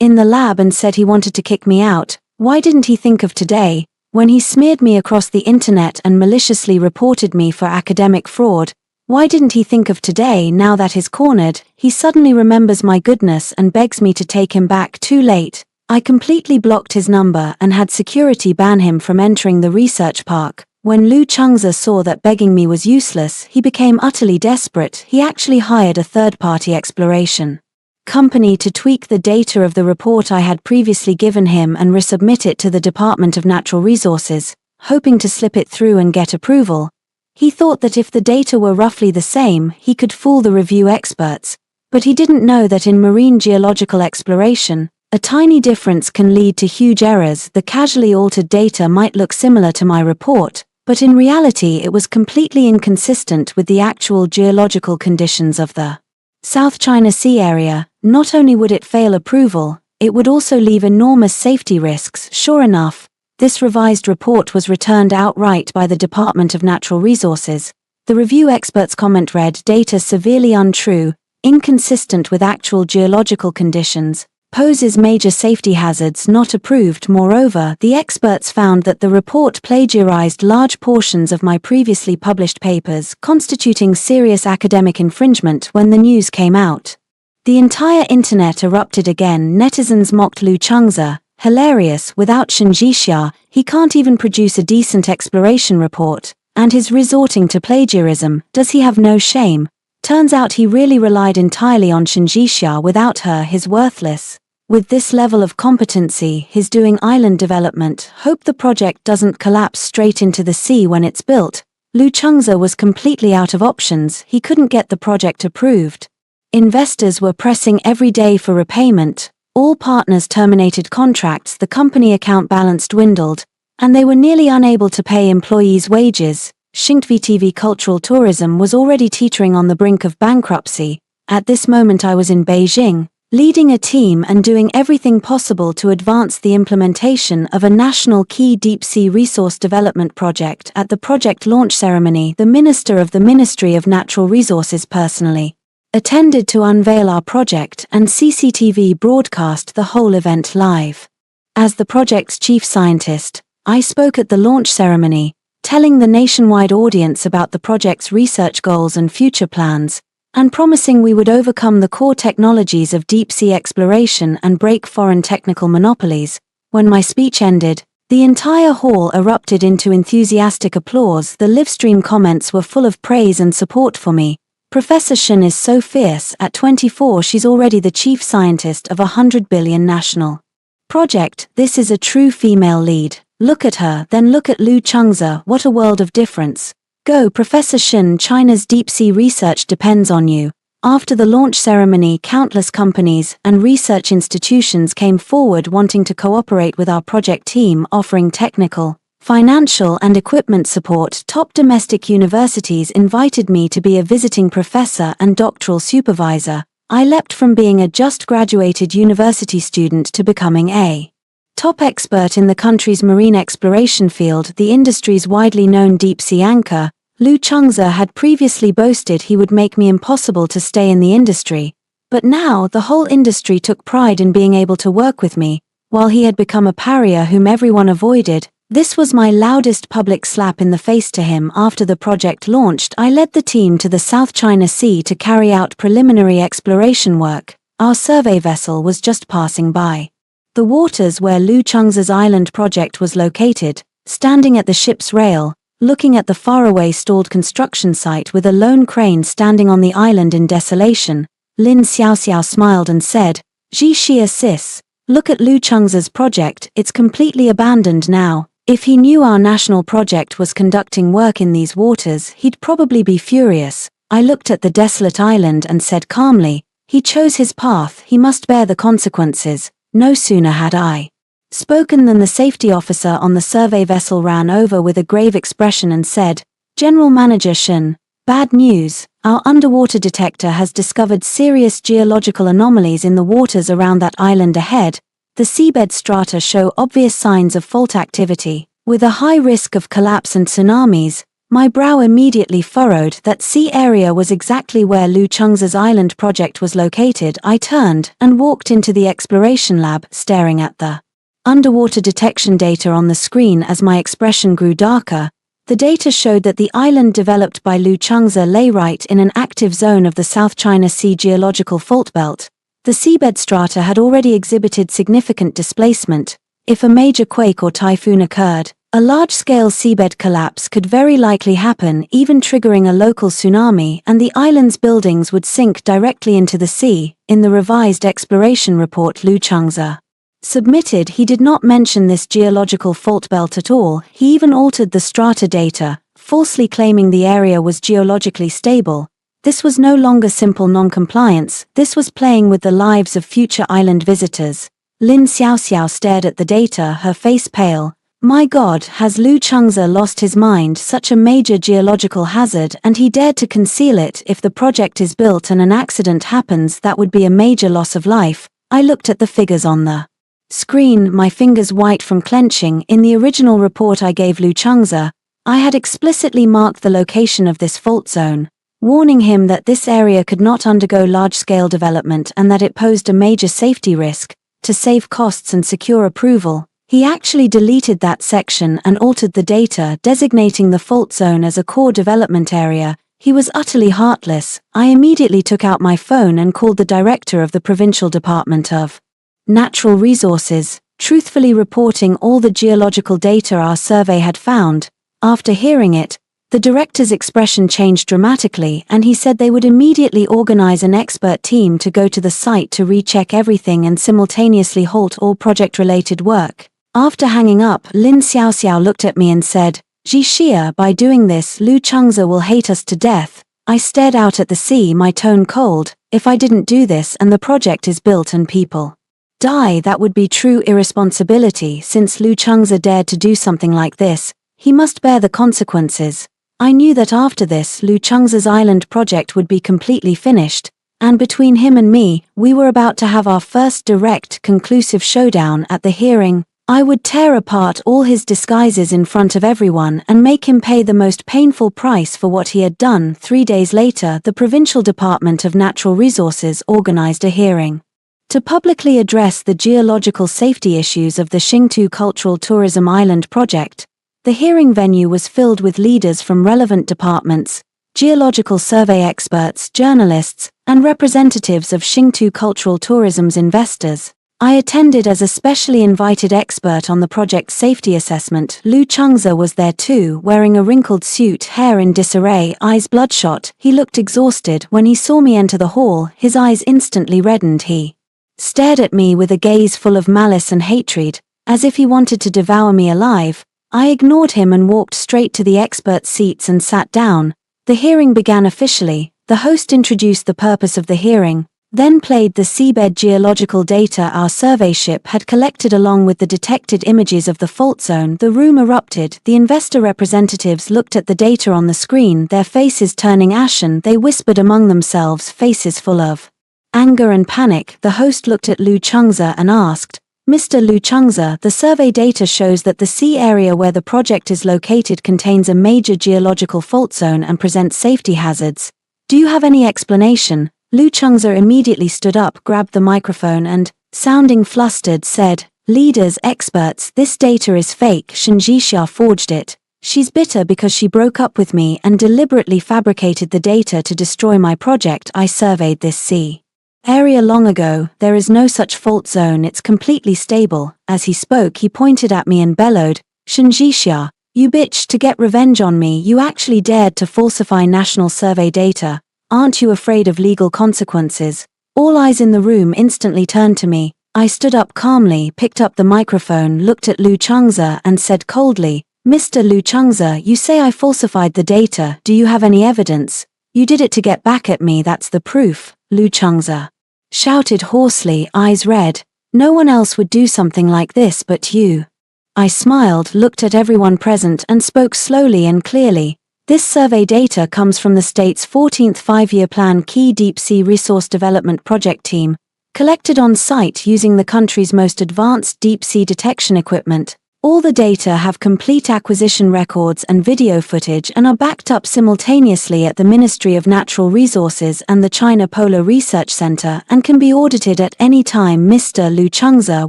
in the lab and said he wanted to kick me out. Why didn't he think of today, when he smeared me across the internet and maliciously reported me for academic fraud? Why didn't he think of today, now that he's cornered? He suddenly remembers my goodness and begs me to take him back. Too late. I completely blocked his number and had security ban him from entering the research park. When Lu Chengze saw that begging me was useless, he became utterly desperate. He actually hired a third-party exploration company to tweak the data of the report I had previously given him and resubmit it to the Department of Natural Resources, hoping to slip it through and get approval. He thought that if the data were roughly the same, he could fool the review experts, but he didn't know that in marine geological exploration, a tiny difference can lead to huge errors. The casually altered data might look similar to my report, but in reality it was completely inconsistent with the actual geological conditions of the South China Sea area. Not only would it fail approval, it would also leave enormous safety risks. Sure enough, this revised report was returned outright by the Department of Natural Resources. The review expert's comment read: data severely untrue, inconsistent with actual geological conditions, poses major safety hazards, not approved. Moreover, the experts found that the report plagiarized large portions of my previously published papers, constituting serious academic infringement. When the news came out, the entire internet erupted again. Netizens mocked Lu Chengze. Hilarious, without Shen Zhixia, he can't even produce a decent exploration report, and he's resorting to plagiarism. Does he have no shame? Turns out he really relied entirely on Shen Zhixia. Without her, he's worthless. With this level of competency, he's doing island development. Hope the project doesn't collapse straight into the sea when it's built. Lu Chengze was completely out of options. He couldn't get the project approved. Investors were pressing every day for repayment. All partners terminated contracts, the company account balance dwindled, and they were nearly unable to pay employees' wages. Xingtu Cultural Tourism was already teetering on the brink of bankruptcy. At this moment I was in Beijing, leading a team and doing everything possible to advance the implementation of a national key deep-sea resource development project. At the project launch ceremony, the Minister of the Ministry of Natural Resources personally attended to unveil our project, and CCTV broadcast the whole event live. As the project's chief scientist, I spoke at the launch ceremony, telling the nationwide audience about the project's research goals and future plans, and promising we would overcome the core technologies of deep-sea exploration and break foreign technical monopolies. When my speech ended, the entire hall erupted into enthusiastic applause. The livestream comments were full of praise and support for me. Professor Shen is so fierce. At 24 she's already the chief scientist of a 100 billion national project. This is a true female lead. Look at her, then look at Lu Changze. What a world of difference. Go Professor Shen, China's deep-sea research depends on you. After the launch ceremony, countless companies and research institutions came forward wanting to cooperate with our project team, offering technical, financial and equipment support. Top domestic universities invited me to be a visiting professor and doctoral supervisor. I leapt from being a just graduated university student to becoming a top expert in the country's marine exploration field, the industry's widely known deep-sea anchor. Lu Changze had previously boasted he would make me impossible to stay in the industry, but now the whole industry took pride in being able to work with me, while he had become a pariah whom everyone avoided. This was my loudest public slap in the face to him. After the project launched, I led the team to the South China Sea to carry out preliminary exploration work. Our survey vessel was just passing by the waters where Lu Changze's island project was located, standing at the ship's rail, looking at the faraway stalled construction site with a lone crane standing on the island in desolation. Lin Xiaoxiao smiled and said, "Ji Xia sis, look at Lu Changze's project, it's completely abandoned now. If he knew our national project was conducting work in these waters, he'd probably be furious." I looked at the desolate island and said calmly, "He chose his path, he must bear the consequences." No sooner had I spoken than the safety officer on the survey vessel ran over with a grave expression and said, "General Manager Shen, bad news. Our underwater detector has discovered serious geological anomalies in the waters around that island ahead. The seabed strata show obvious signs of fault activity, with a high risk of collapse and tsunamis." My brow immediately furrowed. That sea area was exactly where Lu Changze's island project was located. I turned and walked into the exploration lab, staring at the underwater detection data on the screen as my expression grew darker. The data showed that the island developed by Lu Changze lay right in an active zone of the South China Sea geological fault belt. The seabed strata had already exhibited significant displacement. If a major quake or typhoon occurred, a large-scale seabed collapse could very likely happen, even triggering a local tsunami, and the island's buildings would sink directly into the sea. In the revised exploration report Lu Changze submitted, he did not mention this geological fault belt at all. He even altered the strata data, falsely claiming the area was geologically stable. This was no longer simple non-compliance, this was playing with the lives of future island visitors. Lin Xiaoxiao stared at the data, her face pale. My God, has Lu Changze lost his mind? Such a major geological hazard, and he dared to conceal it. If the project is built and an accident happens, that would be a major loss of life. I looked at the figures on the screen, my fingers white from clenching. In the original report I gave Lu Changze, I had explicitly marked the location of this fault zone, warning him that this area could not undergo large-scale development and that it posed a major safety risk. To save costs and secure approval, he actually deleted that section and altered the data, designating the fault zone as a core development area. He was utterly heartless. I immediately took out my phone and called the director of the Provincial Department of Natural Resources, truthfully reporting all the geological data our survey had found. After hearing it, the director's expression changed dramatically, and he said they would immediately organize an expert team to go to the site to recheck everything and simultaneously halt all project-related work. After hanging up, Lin Xiaoxiao looked at me and said, "Ji Xia, by doing this, Lu Changze will hate us to death." I stared out at the sea, my tone cold. If I didn't do this and the project is built and people die, that would be true irresponsibility. Since Lu Changze dared to do something like this, he must bear the consequences. I knew that after this, Lu Changze's island project would be completely finished, and between him and me, we were about to have our first direct, conclusive showdown. At the hearing, I would tear apart all his disguises in front of everyone and make him pay the most painful price for what he had done. 3 days later, the Provincial Department of Natural Resources organized a hearing to publicly address the geological safety issues of the Xingtu Cultural Tourism Island project. The hearing venue was filled with leaders from relevant departments, geological survey experts, journalists, and representatives of Xingtu Cultural Tourism's investors. I attended as a specially invited expert on the project's safety assessment. Lu Chengze was there too, wearing a wrinkled suit, hair in disarray, eyes bloodshot. He looked exhausted. When he saw me enter the hall, his eyes instantly reddened. He stared at me with a gaze full of malice and hatred, as if he wanted to devour me alive. I ignored him and walked straight to the expert seats and sat down. The hearing began officially. The host introduced the purpose of the hearing, then played the seabed geological data our survey ship had collected along with the detected images of the fault zone. The room erupted. The investor representatives looked at the data on the screen, their faces turning ashen. They whispered among themselves, faces full of anger and panic. The host looked at Lu Chengze and asked, "Mr. Lu Chengze, the survey data shows that the sea area where the project is located contains a major geological fault zone and presents safety hazards. Do you have any explanation?" Lu Chengze immediately stood up, grabbed the microphone and, sounding flustered, said, "Leaders, experts, this data is fake. Shen Jixia forged it. She's bitter because she broke up with me and deliberately fabricated the data to destroy my project. I surveyed this sea area long ago. There is no such fault zone. It's completely stable." As he spoke, he pointed at me and bellowed, "Shen Jixia, you bitch, to get revenge on me, you actually dared to falsify national survey data. Aren't you afraid of legal consequences?" All eyes in the room instantly turned to me. I stood up calmly, picked up the microphone, looked at Lu Chengze and said coldly, "Mr. Lu Chengze, you say I falsified the data. Do you have any evidence? You did it to get back at me, that's the proof." Lu Chengze shouted hoarsely, eyes red. "No one else would do something like this but you." I smiled, looked at everyone present and spoke slowly and clearly. "This survey data comes from the state's 14th Five-Year Plan Key Deep Sea Resource Development Project Team, collected on site using the country's most advanced deep-sea detection equipment. All the data have complete acquisition records and video footage and are backed up simultaneously at the Ministry of Natural Resources and the China Polar Research Center and can be audited at any time." Mr. Lu Chengze,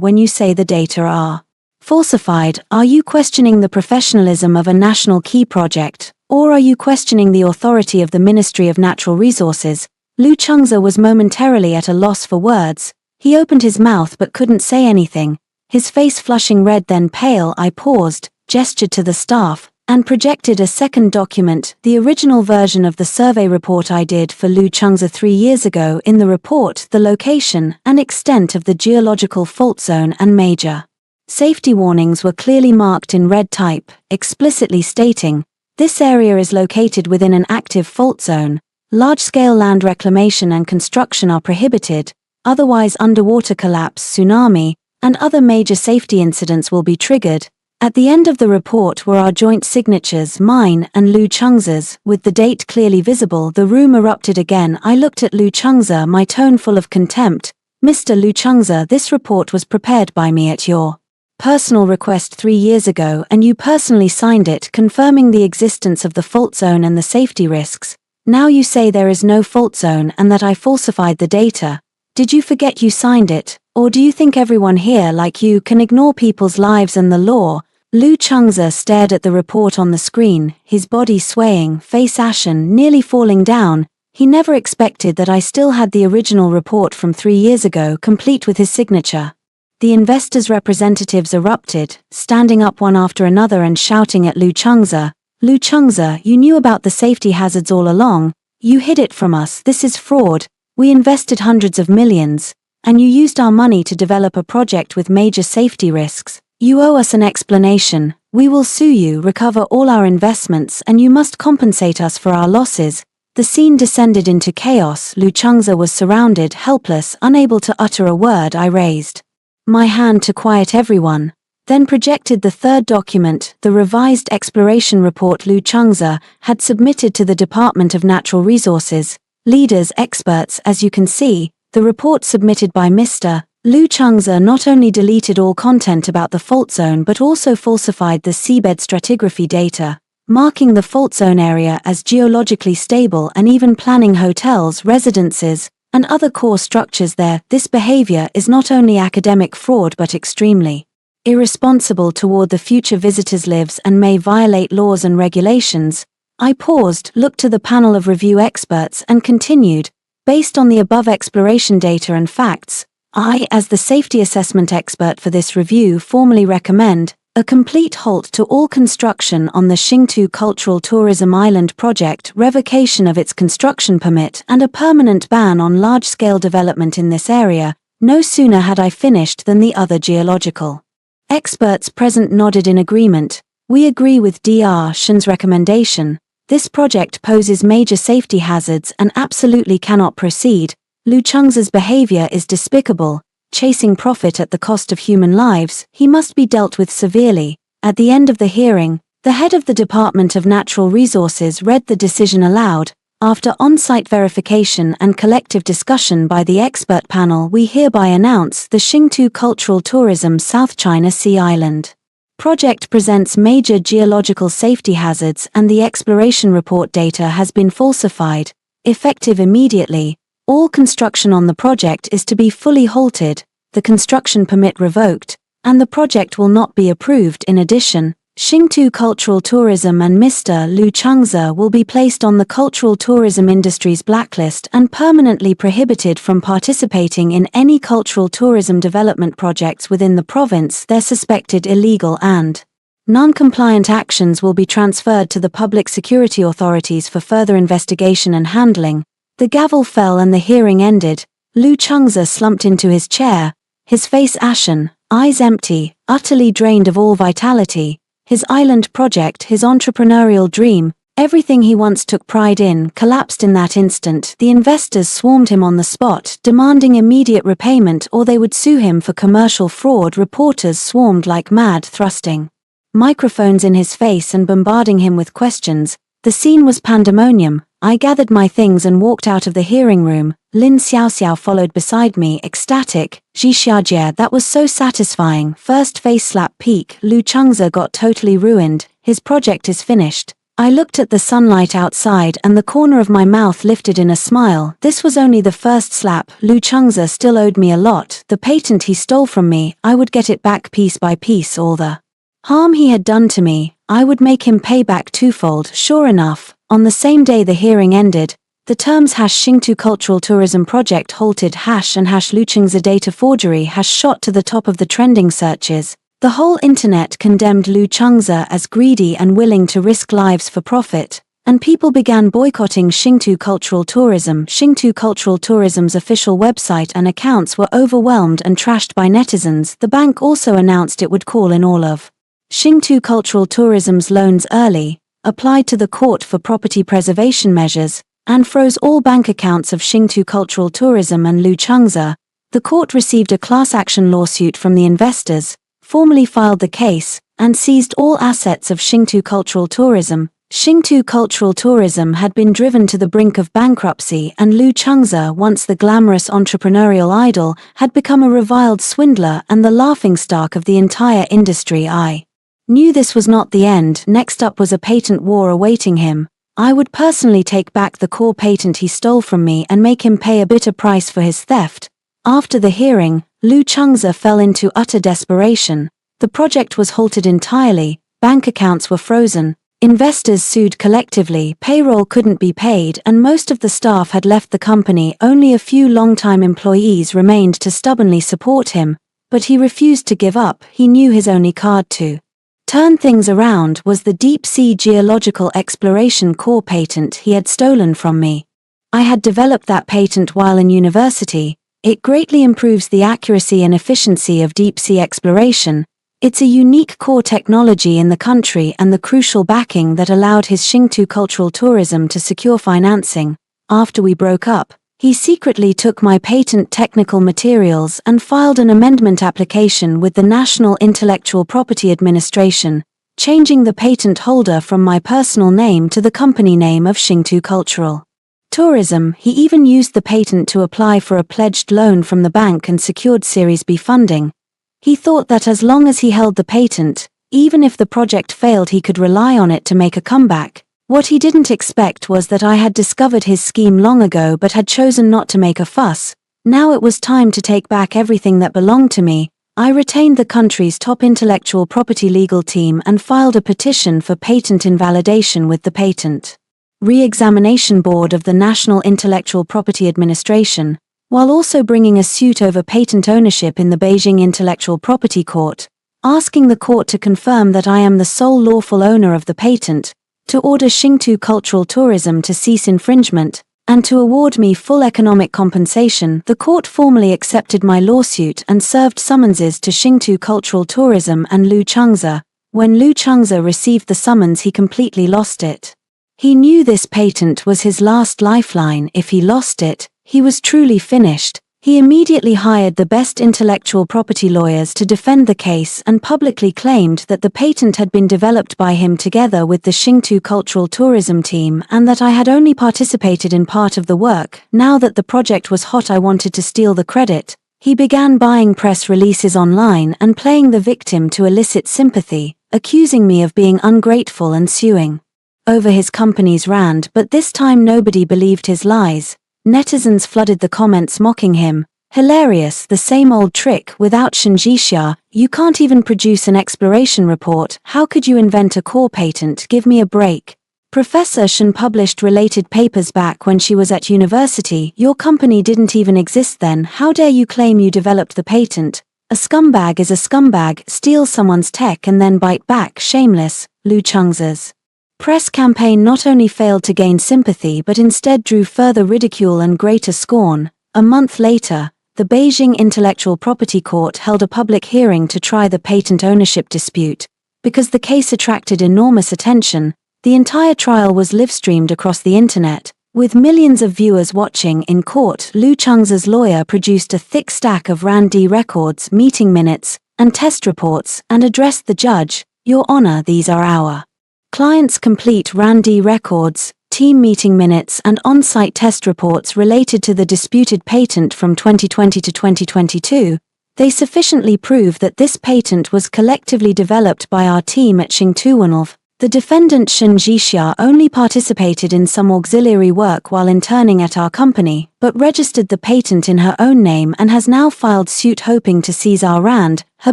when you say the data are falsified, are you questioning the professionalism of a national key project? Or are you questioning the authority of the Ministry of Natural Resources? Lu Chengze was momentarily at a loss for words. He opened his mouth but couldn't say anything, his face flushing red then pale. I paused, gestured to the staff, and projected a second document, the original version of the survey report I did for Lu Chengze 3 years ago. In the report, the location and extent of the geological fault zone and major safety warnings were clearly marked in red type, explicitly stating, "This area is located within an active fault zone. Large-scale land reclamation and construction are prohibited, otherwise underwater collapse, tsunami, and other major safety incidents will be triggered." At the end of the report were our joint signatures, mine and Lu Chengze's, with the date clearly visible. The room erupted again. I looked at Lu Chengze, my tone full of contempt. "Mr. Lu Chengze, this report was prepared by me at your personal request 3 years ago and you personally signed it, confirming the existence of the fault zone and the safety risks. Now you say there is no fault zone and that I falsified the data. Did you forget you signed it, or do you think everyone here like you can ignore people's lives and the law?" Lu Chengze stared at the report on the screen, his body swaying, face ashen, nearly falling down. He never expected that I still had the original report from 3 years ago, complete with his signature. The investors' representatives erupted, standing up one after another and shouting at Lu Chengze, "Lu Chengze, you knew about the safety hazards all along. You hid it from us. This is fraud. We invested hundreds of millions, and you used our money to develop a project with major safety risks. You owe us an explanation. We will sue you, recover all our investments, and you must compensate us for our losses." The scene descended into chaos. Lu Chengze was surrounded, helpless, unable to utter a word. I raised my hand to quiet everyone, then projected the third document, the revised exploration report Lu Chengze had submitted to the Department of Natural Resources. "Leaders, experts, as you can see, the report submitted by Mr. Lu Chengze not only deleted all content about the fault zone but also falsified the seabed stratigraphy data, marking the fault zone area as geologically stable and even planning hotels, residences, and other core structures there. This behavior is not only academic fraud but extremely irresponsible toward the future visitors' lives and may violate laws and regulations. I paused, looked to the panel of review experts and continued, based on the above exploration data and facts, I, as the safety assessment expert for this review, formally recommend a complete halt to all construction on the Xingtu Cultural Tourism Island project, revocation of its construction permit, and a permanent ban on large-scale development in this area. No sooner had I finished than the other geological experts present nodded in agreement. We agree with Dr. Shen's recommendation. This project poses major safety hazards and absolutely cannot proceed. Lu Cheng's behavior is despicable, chasing profit at the cost of human lives. He must be dealt with severely. At the end of the hearing, the head of the Department of Natural Resources read the decision aloud. After on-site verification and collective discussion by the expert panel, we hereby announce the Xingtu Cultural Tourism South China Sea Island project presents major geological safety hazards and the exploration report data has been falsified. Effective immediately, all construction on the project is to be fully halted, the construction permit revoked, and the project will not be approved. In addition, Xingtu Cultural Tourism and Mr. Lu Chengze will be placed on the cultural tourism industry's blacklist and permanently prohibited from participating in any cultural tourism development projects within the province. Their suspected illegal and non-compliant actions will be transferred to the public security authorities for further investigation and handling. The gavel fell and the hearing ended. Lu Chengze slumped into his chair, his face ashen, eyes empty, utterly drained of all vitality. His island project, his entrepreneurial dream, everything he once took pride in, collapsed in that instant. The investors swarmed him on the spot, demanding immediate repayment or they would sue him for commercial fraud. Reporters swarmed like mad, thrusting microphones in his face and bombarding him with questions. The scene was pandemonium. I gathered my things and walked out of the hearing room. Lin Xiaoxiao followed beside me, ecstatic. Ji Xiaojie, that was so satisfying. First face slap peak. Lu Chengze got totally ruined. His project is finished. I looked at the sunlight outside and the corner of my mouth lifted in a smile. This was only the first slap. Lu Chengze still owed me a lot. The patent he stole from me, I would get it back piece by piece. All the harm he had done to me, I would make him pay back twofold. Sure enough, on the same day the hearing ended, the terms #Xingtu Cultural Tourism Project halted and #Lu Chengze data forgery shot to the top of the trending searches. The whole internet condemned Lu Chengze as greedy and willing to risk lives for profit, and people began boycotting Xingtu Cultural Tourism. Xingtu Cultural Tourism's official website and accounts were overwhelmed and trashed by netizens. The bank also announced it would call in all of Xingtu Cultural Tourism's loans early, applied to the court for property preservation measures, and froze all bank accounts of Xingtu Cultural Tourism and Lu Chengze. The court received a class action lawsuit from the investors, formally filed the case, and seized all assets of Xingtu Cultural Tourism. Xingtu Cultural Tourism had been driven to the brink of bankruptcy, and Lu Chengze, once the glamorous entrepreneurial idol, had become a reviled swindler and the laughingstock of the entire industry. I knew this was not the end. Next up was a patent war awaiting him. I would personally take back the core patent he stole from me and make him pay a bitter price for his theft. After the hearing, Lu Chengze fell into utter desperation. The project was halted entirely, bank accounts were frozen, investors sued collectively, payroll couldn't be paid, and most of the staff had left the company. Only a few long-time employees remained to stubbornly support him, but he refused to give up. He knew his only card to turn things around was the deep-sea geological exploration core patent he had stolen from me. I had developed that patent while in university. It greatly improves the accuracy and efficiency of deep-sea exploration. It's a unique core technology in the country and the crucial backing that allowed his Xingtu Cultural Tourism to secure financing. After we broke up, he secretly took my patent technical materials and filed an amendment application with the National Intellectual Property Administration, changing the patent holder from my personal name to the company name of Xingtu Cultural Tourism. He even used the patent to apply for a pledged loan from the bank and secured Series B funding. He thought that as long as he held the patent, even if the project failed, he could rely on it to make a comeback. What he didn't expect was that I had discovered his scheme long ago but had chosen not to make a fuss. Now it was time to take back everything that belonged to me. I retained the country's top intellectual property legal team and filed a petition for patent invalidation with the Patent Re-examination Board of the National Intellectual Property Administration, while also bringing a suit over patent ownership in the Beijing Intellectual Property Court, asking the court to confirm that I am the sole lawful owner of the patent, to order Xingtu Cultural Tourism to cease infringement, and to award me full economic compensation. The court formally accepted my lawsuit and served summonses to Xingtu Cultural Tourism and Lu Chengze. When Lu Chengze received the summons, he completely lost it. He knew this patent was his last lifeline. If he lost it, he was truly finished. He immediately hired the best intellectual property lawyers to defend the case and publicly claimed that the patent had been developed by him together with the Xingtu Cultural Tourism team and that I had only participated in part of the work. Now that the project was hot, I wanted to steal the credit. He began buying press releases online and playing the victim to elicit sympathy, accusing me of being ungrateful and suing over his company's rand, but this time nobody believed his lies. Netizens flooded the comments mocking him. Hilarious, the same old trick without Shenjixia. You can't even produce an exploration report. How could you invent a core patent? Give me a break. Professor Shen published related papers back when she was at university. Your company didn't even exist then. How dare you claim you developed the patent? A scumbag is a scumbag. Steal someone's tech and then bite back. Shameless. Lu Chengze's press campaign not only failed to gain sympathy but instead drew further ridicule and greater scorn. A month later, the Beijing Intellectual Property Court held a public hearing to try the patent ownership dispute. Because the case attracted enormous attention, the entire trial was live-streamed across the internet, with millions of viewers watching. In court, Lu Chengze's lawyer produced a thick stack of RAND records, meeting minutes, and test reports, and addressed the judge. Your Honor, these are our client's complete RAND records, team meeting minutes and on-site test reports related to the disputed patent from 2020 to 2022. They sufficiently prove that this patent was collectively developed by our team at Xingtu. The defendant Shen Jixia only participated in some auxiliary work while interning at our company, but registered the patent in her own name and has now filed suit hoping to seize our RAND. Her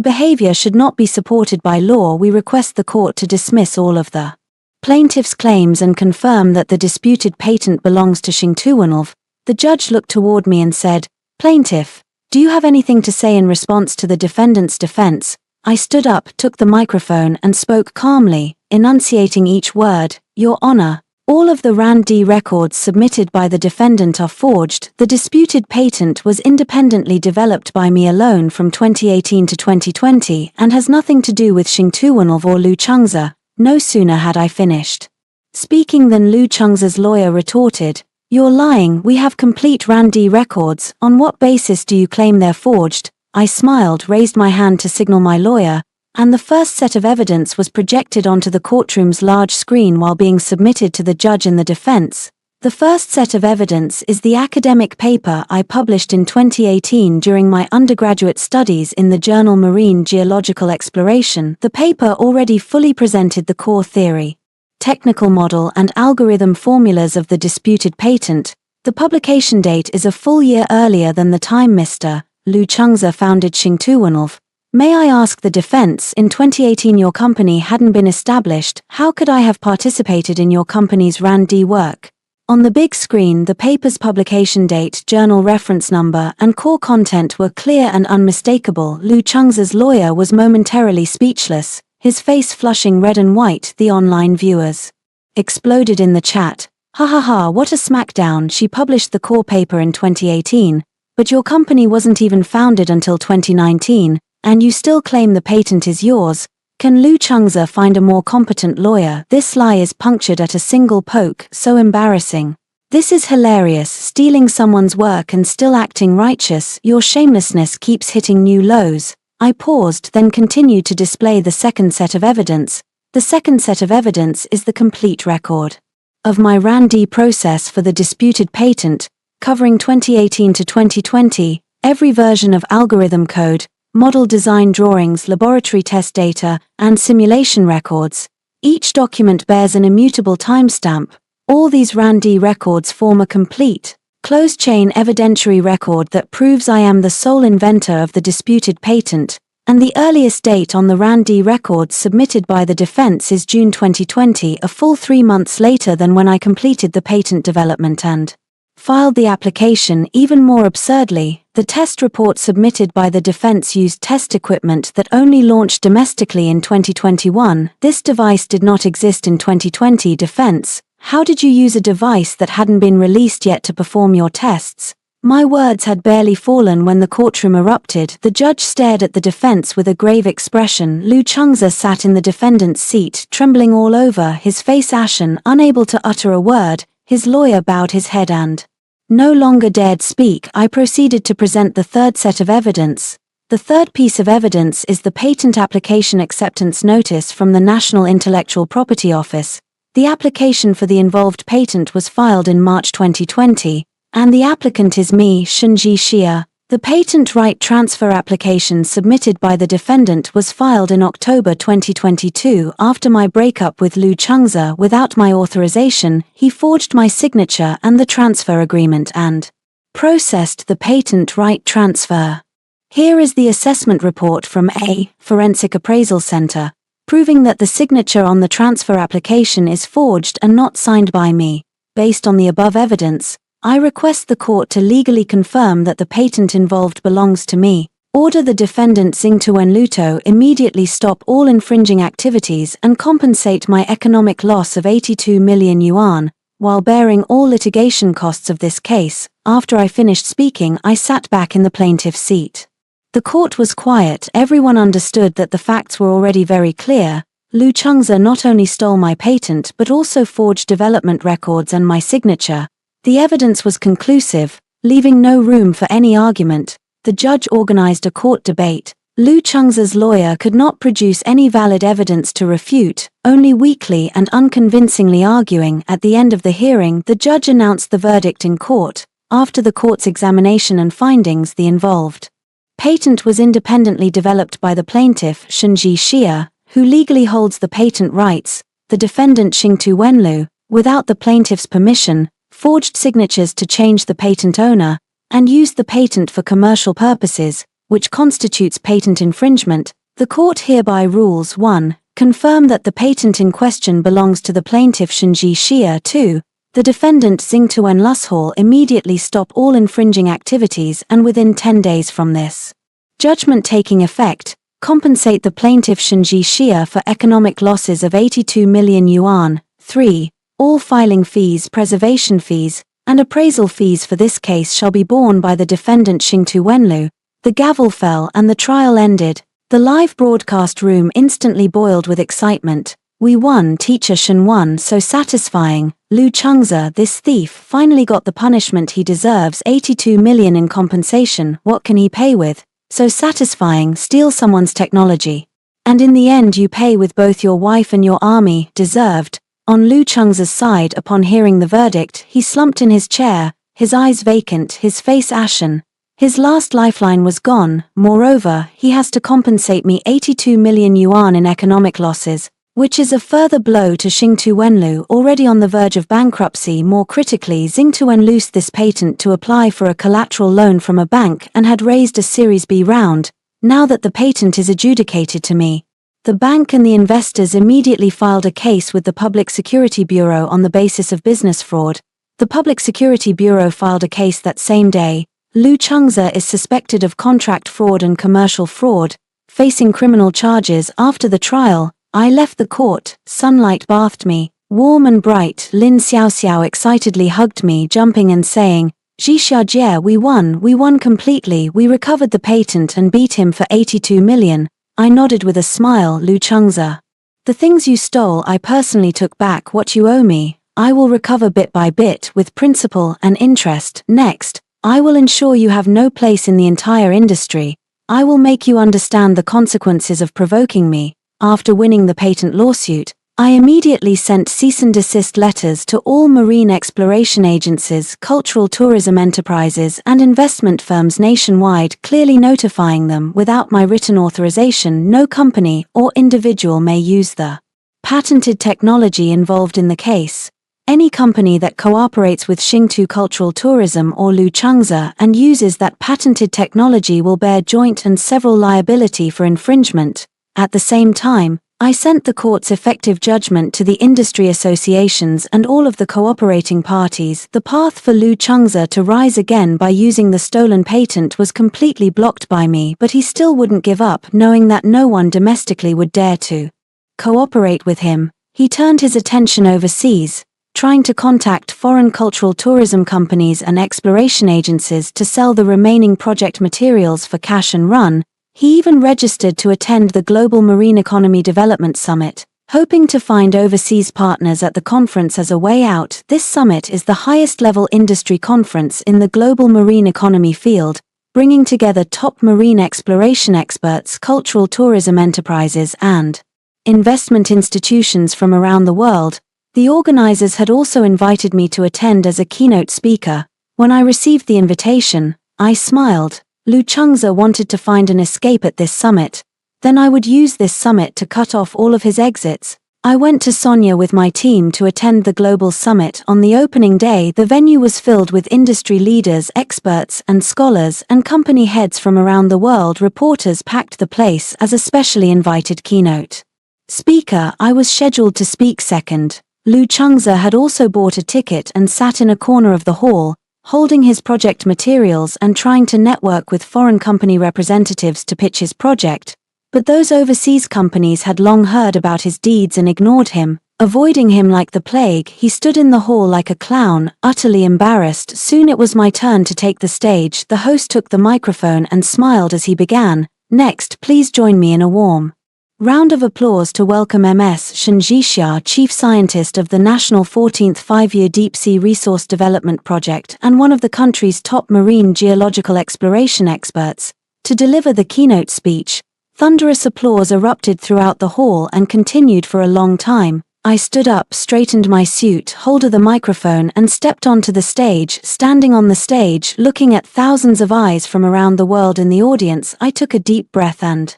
behavior should not be supported by law. We request the court to dismiss all of the plaintiff's claims and confirm that the disputed patent belongs to Xingtu. The judge looked toward me and said, "Plaintiff, do you have anything to say in response to the defendant's defense?" I stood up, took the microphone and spoke calmly, enunciating each word. Your Honor, all of the RAND records submitted by the defendant are forged. The disputed patent was independently developed by me alone from 2018 to 2020 and has nothing to do with Xingtu or Lu Chengze. No sooner had I finished speaking than Lu Chengze's lawyer retorted, "You're lying. We have complete RAND records. On what basis do you claim they're forged?" I smiled, raised my hand to signal my lawyer, and the first set of evidence was projected onto the courtroom's large screen while being submitted to the judge in the defense. The first set of evidence is the academic paper I published in 2018 during my undergraduate studies in the journal Marine Geological Exploration. The paper already fully presented the core theory, technical model and algorithm formulas of the disputed patent. The publication date is a full year earlier than the time Mr. Lu Chengze founded Xingtu. May I ask the defense, in 2018 your company hadn't been established. How could I have participated in your company's RAND work? On the big screen, the paper's publication date, journal reference number, and core content were clear and unmistakable. Lu Chengze's lawyer was momentarily speechless, his face flushing red and white. The online viewers exploded in the chat. "Ha ha ha, what a smackdown. She published the core paper in 2018, but your company wasn't even founded until 2019, and you still claim the patent is yours. Can Lu Chengze find a more competent lawyer? This lie is punctured at a single poke. So embarrassing. This is hilarious. Stealing someone's work and still acting righteous. Your shamelessness keeps hitting new lows." I paused, then continued to display the second set of evidence. The second set of evidence is the complete record of my RAND process for the disputed patent, covering 2018 to 2020, every version of algorithm code, model design drawings, laboratory test data, and simulation records. Each document bears an immutable timestamp. All these RAND records form a complete, closed-chain evidentiary record that proves I am the sole inventor of the disputed patent. and the earliest date on the RAND records submitted by the defense is June 2020, a full 3 months later than when I completed the patent development and filed the application. Even more absurdly, the test report submitted by the defense used test equipment that only launched domestically in 2021. This device did not exist in 2020. Defense: how did you use a device that hadn't been released yet to perform your tests? My words had barely fallen when the courtroom erupted. The judge stared at the defense with a grave expression. Lu Chengze sat in the defendant's seat, trembling all over, his face ashen, unable to utter a word. His lawyer bowed his head and no longer dared speak. I proceeded to present the third set of evidence. The third piece of evidence is the patent application acceptance notice from the National Intellectual Property Office. The application for the involved patent was filed in March 2020, and the applicant is me, Shunji Xia. The patent right transfer application submitted by the defendant was filed in October 2022 after my breakup with Lu Chengze. Without my authorization, he forged my signature and the transfer agreement and processed the patent right transfer. Here is the assessment report from a Forensic Appraisal Center, proving that the signature on the transfer application is forged and not signed by me. Based on the above evidence, I request the court to legally confirm that the patent involved belongs to me. Order the defendant Xingtuan Luto immediately stop all infringing activities and compensate my economic loss of 82 million yuan, while bearing all litigation costs of this case. After I finished speaking, I sat back in the plaintiff's seat. The court was quiet. Everyone understood that the facts were already very clear. Lu Chengze not only stole my patent but also forged development records and my signature. The evidence was conclusive, leaving no room for any argument. The judge organized a court debate. Lu Chengze's lawyer could not produce any valid evidence to refute, only weakly and unconvincingly arguing. At the end of the hearing, the judge announced the verdict in court. After the court's examination and findings, the involved patent was independently developed by the plaintiff, Shunji Xia, who legally holds the patent rights. The defendant Xingtu Wenlu, without the plaintiff's permission, forged signatures to change the patent owner, and used the patent for commercial purposes, which constitutes patent infringement. The court hereby rules: 1. Confirm that the patent in question belongs to the plaintiff Shunji Xia. 2. The defendant Xingtuan Lushall immediately stop all infringing activities and within 10 days from this judgment taking effect, compensate the plaintiff Shunji Xia for economic losses of 82 million yuan. 3. All filing fees, preservation fees, and appraisal fees for this case shall be borne by the defendant Xingtu Wenlu. The gavel fell and the trial ended. The live broadcast room instantly boiled with excitement. We won. Teacher Shen won. So satisfying. Lu Chengze, this thief, finally got the punishment he deserves. 82 million in compensation. What can he pay with? So satisfying. Steal someone's technology, and in the end you pay with both your wife and your army. Deserved. On Lu Chengze's side, upon hearing the verdict, he slumped in his chair, his eyes vacant, his face ashen. His last lifeline was gone. Moreover, he has to compensate me 82 million yuan in economic losses, which is a further blow to Xingtu Wenlu, already on the verge of bankruptcy. More critically, Xingtuan loosed this patent to apply for a collateral loan from a bank and had raised a Series B round. Now that the patent is adjudicated to me, the bank and the investors immediately filed a case with the Public Security Bureau on the basis of business fraud. The Public Security Bureau filed a case that same day. Lu Chengze is suspected of contract fraud and commercial fraud, facing criminal charges. After the trial, I left the court. Sunlight bathed me, warm and bright. Lin Xiaoxiao excitedly hugged me, jumping and saying, "Zhixiajie, we won completely. We recovered the patent and beat him for 82 million. I nodded with a smile. Lu Chengze, the things you stole I personally took back. What you owe me, I will recover bit by bit with principal and interest. Next, I will ensure you have no place in the entire industry. I will make you understand the consequences of provoking me." After winning the patent lawsuit, I immediately sent cease and desist letters to all marine exploration agencies, cultural tourism enterprises, and investment firms nationwide, clearly notifying them without my written authorization no company or individual may use the patented technology involved in the case. Any company that cooperates with Xingtu Cultural Tourism or Lu Changza and uses that patented technology will bear joint and several liability for infringement. At the same time, I sent the court's effective judgment to the industry associations and all of the cooperating parties. The path for Lu Changza to rise again by using the stolen patent was completely blocked by me, but he still wouldn't give up, knowing that no one domestically would dare to cooperate with him. He turned his attention overseas, trying to contact foreign cultural tourism companies and exploration agencies to sell the remaining project materials for cash and run. He even registered to attend the Global Marine Economy Development Summit, hoping to find overseas partners at the conference as a way out. This summit is the highest-level industry conference in the global marine economy field, bringing together top marine exploration experts, cultural tourism enterprises, and investment institutions from around the world. The organizers had also invited me to attend as a keynote speaker. When I received the invitation, I smiled. Lu Changza wanted to find an escape at this summit. Then I would use this summit to cut off all of his exits. I went to Sonia with my team to attend the global summit. On the opening day, the venue was filled with industry leaders, experts, and scholars, and company heads from around the world. Reporters packed the place as a specially invited keynote speaker. I was scheduled to speak second. Lu Changza had also bought a ticket and sat in a corner of the hall, holding his project materials and trying to network with foreign company representatives to pitch his project. But those overseas companies had long heard about his deeds and ignored him, avoiding him like the plague. He stood in the hall like a clown, utterly embarrassed. Soon it was my turn to take the stage. The host took the microphone and smiled as he began. Next, please join me in a warm round of applause to welcome Ms. Shen Zhixia, Chief Scientist of the National 14th Five-Year Deep-Sea Resource Development Project and one of the country's top marine geological exploration experts, to deliver the keynote speech. Thunderous applause erupted throughout the hall and continued for a long time. I stood up, straightened my suit, holded the microphone, and stepped onto the stage. Standing on the stage, looking at thousands of eyes from around the world in the audience, I took a deep breath and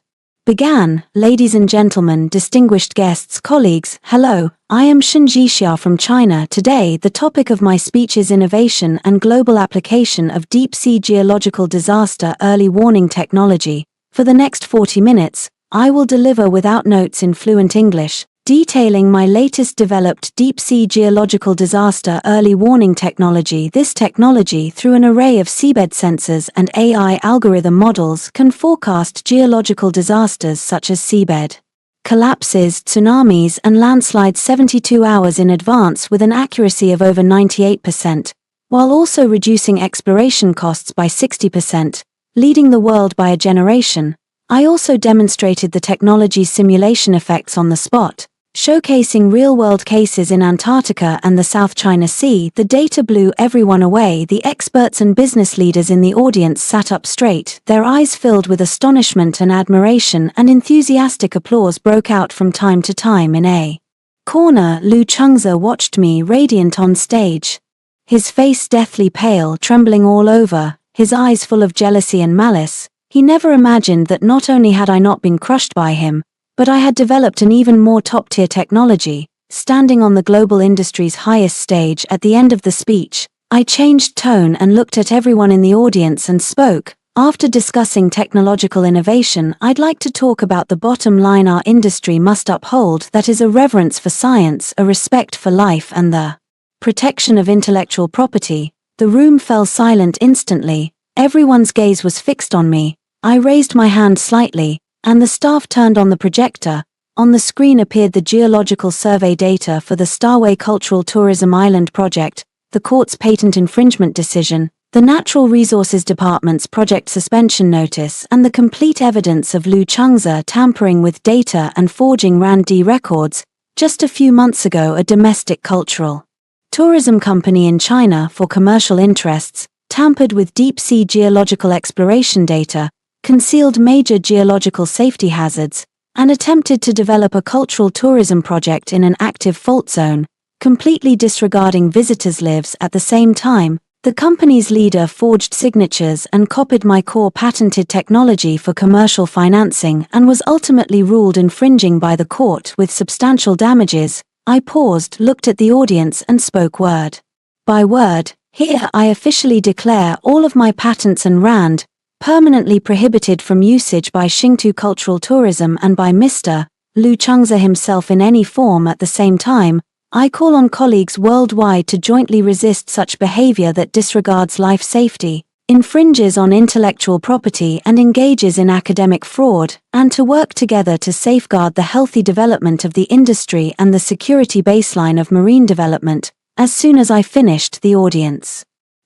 began. Ladies and gentlemen, distinguished guests, colleagues, hello, I am Shen Zhixia from China. Today, the topic of my speech is innovation and global application of deep-sea geological disaster early warning technology. For the next 40 minutes, I will deliver without notes in fluent English, detailing my latest developed deep-sea geological disaster early warning technology. This technology, through an array of seabed sensors and AI algorithm models, can forecast geological disasters such as seabed collapses, tsunamis, and landslides 72 hours in advance with an accuracy of over 98%, while also reducing exploration costs by 60%, leading the world by a generation. I also demonstrated the technology's simulation effects on the spot, showcasing real-world cases in Antarctica and the South China Sea. The data blew everyone away. The experts and business leaders in the audience sat up straight, their eyes filled with astonishment and admiration, and enthusiastic applause broke out from time to time. In a corner, Lu Changza watched me, radiant on stage, his face deathly pale, trembling all over, his eyes full of jealousy and malice. He never imagined that not only had I not been crushed by him, but I had developed an even more top-tier technology. Standing on the global industry's highest stage at the end of the speech, I changed tone and looked at everyone in the audience and spoke. After discussing technological innovation, I'd like to talk about the bottom line our industry must uphold, that is a reverence for science, a respect for life, and the protection of intellectual property. The room fell silent instantly. Everyone's gaze was fixed on me. I raised my hand slightly, and the staff turned on the projector. On the screen appeared the geological survey data for the Starway Cultural Tourism Island project, the court's patent infringement decision, the Natural Resources Department's project suspension notice, and the complete evidence of Lu Changza tampering with data and forging RAND records. Just a few months ago, a domestic cultural tourism company in China for commercial interests tampered with deep-sea geological exploration data, concealed major geological safety hazards, and attempted to develop a cultural tourism project in an active fault zone, completely disregarding visitors' lives. At the same time, the company's leader forged signatures and copied my core patented technology for commercial financing and was ultimately ruled infringing by the court with substantial damages. I paused, looked at the audience and spoke word by word. Here I officially declare all of my patents and RAND, permanently prohibited from usage by Xingtu Cultural Tourism and by Mr. Lu Chengze himself in any form at the same time. I call on colleagues worldwide to jointly resist such behavior that disregards life safety, infringes on intellectual property and engages in academic fraud, and to work together to safeguard the healthy development of the industry and the security baseline of marine development. As soon as I finished, the audience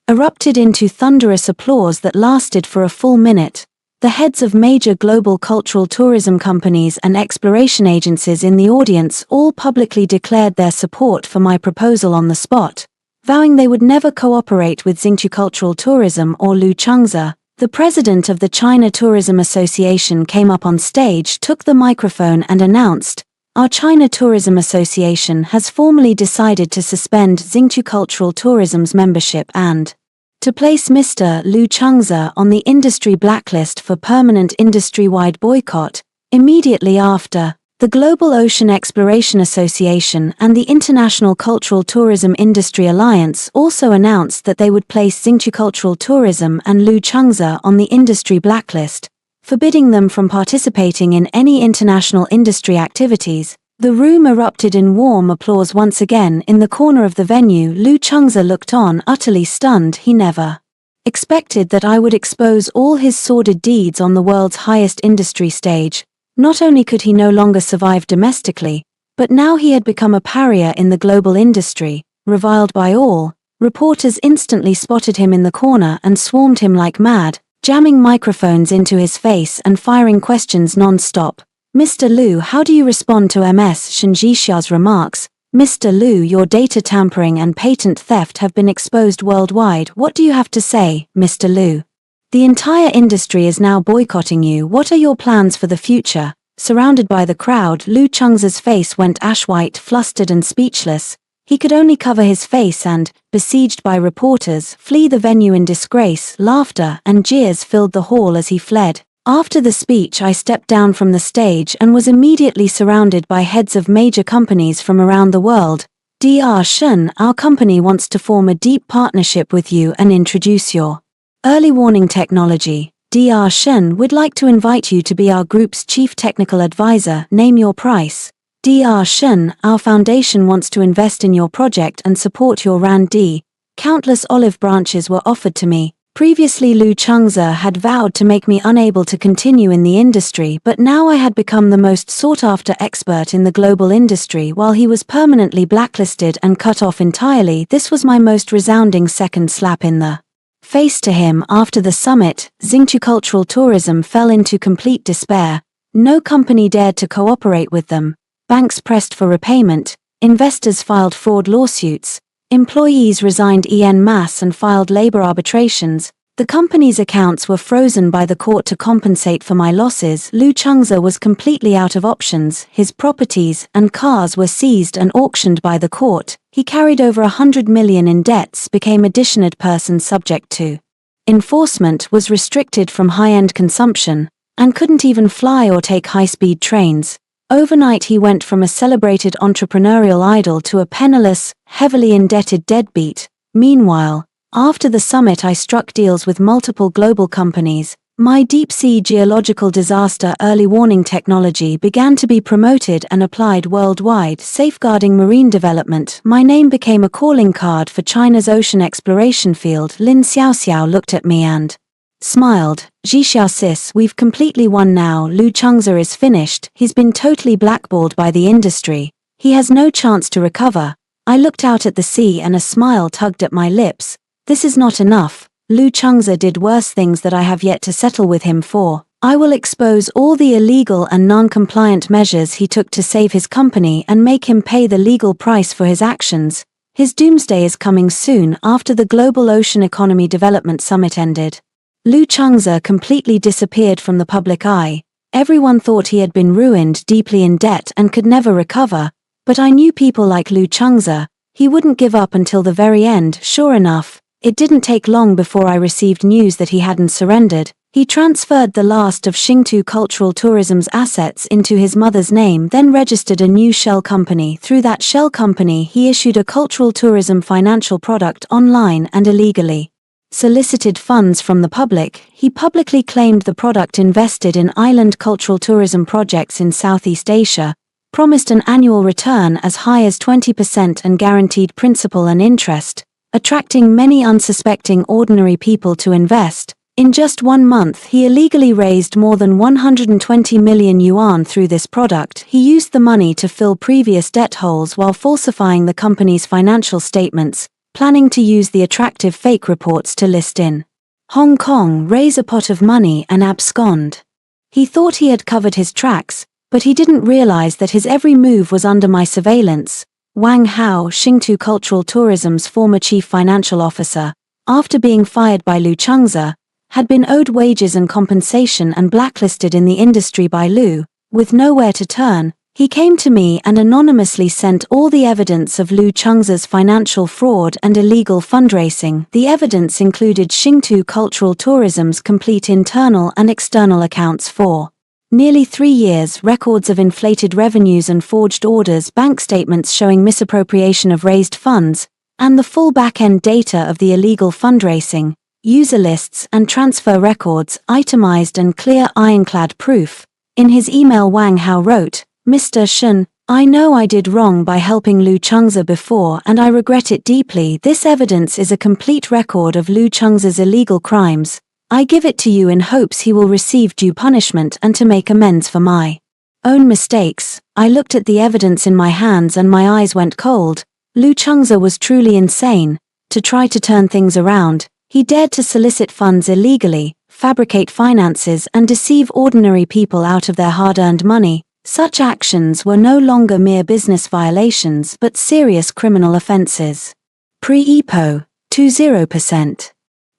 erupted into thunderous applause that lasted for a full minute. The heads of major global cultural tourism companies and exploration agencies in the audience all publicly declared their support for my proposal on the spot, vowing they would never cooperate with Xingtu Cultural Tourism or Lu Chengze. The president of the China Tourism Association came up on stage, took the microphone and announced, "Our China Tourism Association has formally decided to suspend Xingtu Cultural Tourism's membership and to place Mr. Lu Chengze on the industry blacklist for permanent industry-wide boycott." Immediately after, the Global Ocean Exploration Association and the International Cultural Tourism Industry Alliance also announced that they would place Xingtu Cultural Tourism and Lu Chengze on the industry blacklist, forbidding them from participating in any international industry activities. The room erupted in warm applause once again. In the corner of the venue, Lu Chengze looked on, utterly stunned. He never expected that I would expose all his sordid deeds on the world's highest industry stage. Not only could he no longer survive domestically, but now he had become a pariah in the global industry, reviled by all. Reporters instantly spotted him in the corner and swarmed him like mad, jamming microphones into his face and firing questions non-stop. "Mr. Lu, how do you respond to Ms. Shen Zhixia's remarks? Mr. Lu, your data tampering and patent theft have been exposed worldwide. What do you have to say, Mr. Lu? The entire industry is now boycotting you. What are your plans for the future?" Surrounded by the crowd, Lu Chengze's face went ash-white, flustered and speechless. He could only cover his face and, besieged by reporters, flee the venue in disgrace. Laughter and jeers filled the hall as he fled. After the speech, I stepped down from the stage and was immediately surrounded by heads of major companies from around the world. "Dr. Shen, our company wants to form a deep partnership with you and introduce your early warning technology. Dr. Shen would like to invite you to be our group's chief technical advisor. Name your price." "Dr. Shen, our foundation wants to invest in your project and support your RAND. Countless olive branches were offered to me. Previously Lu Chengze had vowed to make me unable to continue in the industry, but now I had become the most sought-after expert in the global industry while he was permanently blacklisted and cut off entirely. This was my most resounding second slap in the face to him. After the summit, Xingtu Cultural Tourism fell into complete despair. No company dared to cooperate with them. Banks pressed for repayment, investors filed fraud lawsuits, employees resigned en masse and filed labor arbitrations. The company's accounts were frozen by the court to compensate for my losses. Lu Chengze was completely out of options. His properties and cars were seized and auctioned by the court. He carried over 100 million in debts, became a dishonoured person subject to enforcement, was restricted from high-end consumption, and couldn't even fly or take high-speed trains. Overnight he went from a celebrated entrepreneurial idol to a penniless, heavily indebted deadbeat. Meanwhile, after the summit I struck deals with multiple global companies. My deep-sea geological disaster early warning technology began to be promoted and applied worldwide, safeguarding marine development. My name became a calling card for China's ocean exploration field. Lin Xiaoxiao looked at me and smiled. "Zhixiao sis, we've completely won now. Lu Chengze is finished. He's been totally blackballed by the industry. He has no chance to recover." I looked out at the sea and a smile tugged at my lips. This is not enough. Lu Chengze did worse things that I have yet to settle with him for. I will expose all the illegal and non-compliant measures he took to save his company and make him pay the legal price for his actions. His doomsday is coming soon. After the Global Ocean Economy Development Summit ended, Lu Chengze completely disappeared from the public eye. Everyone thought he had been ruined, deeply in debt and could never recover, but I knew people like Lu Chengze. He wouldn't give up until the very end. Sure enough, it didn't take long before I received news that he hadn't surrendered. He transferred the last of Xingtu Cultural Tourism's assets into his mother's name, then registered a new shell company. Through that shell company, he issued a cultural tourism financial product online and illegally solicited funds from the public. He publicly claimed the product invested in island cultural tourism projects in Southeast Asia, promised an annual return as high as 20% and guaranteed principal and interest, attracting many unsuspecting ordinary people to invest. In just 1 month, he illegally raised more than 120 million yuan through this product. He used the money to fill previous debt holes while falsifying the company's financial statements, planning to use the attractive fake reports to list in Hong Kong, raise a pot of money and abscond. He thought he had covered his tracks, but he didn't realize that his every move was under my surveillance. Wang Hao, Xingtu Cultural Tourism's former chief financial officer, after being fired by Lu Changze, had been owed wages and compensation and blacklisted in the industry by Lu. With nowhere to turn, he came to me and anonymously sent all the evidence of Lu Changze's financial fraud and illegal fundraising. The evidence included Xingtu Cultural Tourism's complete internal and external accounts for nearly 3 years, records of inflated revenues and forged orders, bank statements showing misappropriation of raised funds, and the full back-end data of the illegal fundraising, user lists and transfer records, itemized and clear ironclad proof. In his email, Wang Hao wrote, "Mr. Shen, I know I did wrong by helping Lu Changze before and I regret it deeply. This evidence is a complete record of Lu Changze's illegal crimes. I give it to you in hopes he will receive due punishment and to make amends for my own mistakes." I looked at the evidence in my hands and my eyes went cold. Lu Changze was truly insane. To try to turn things around, he dared to solicit funds illegally, fabricate finances and deceive ordinary people out of their hard-earned money. Such actions were no longer mere business violations but serious criminal offenses. Pre-EPO, 20%.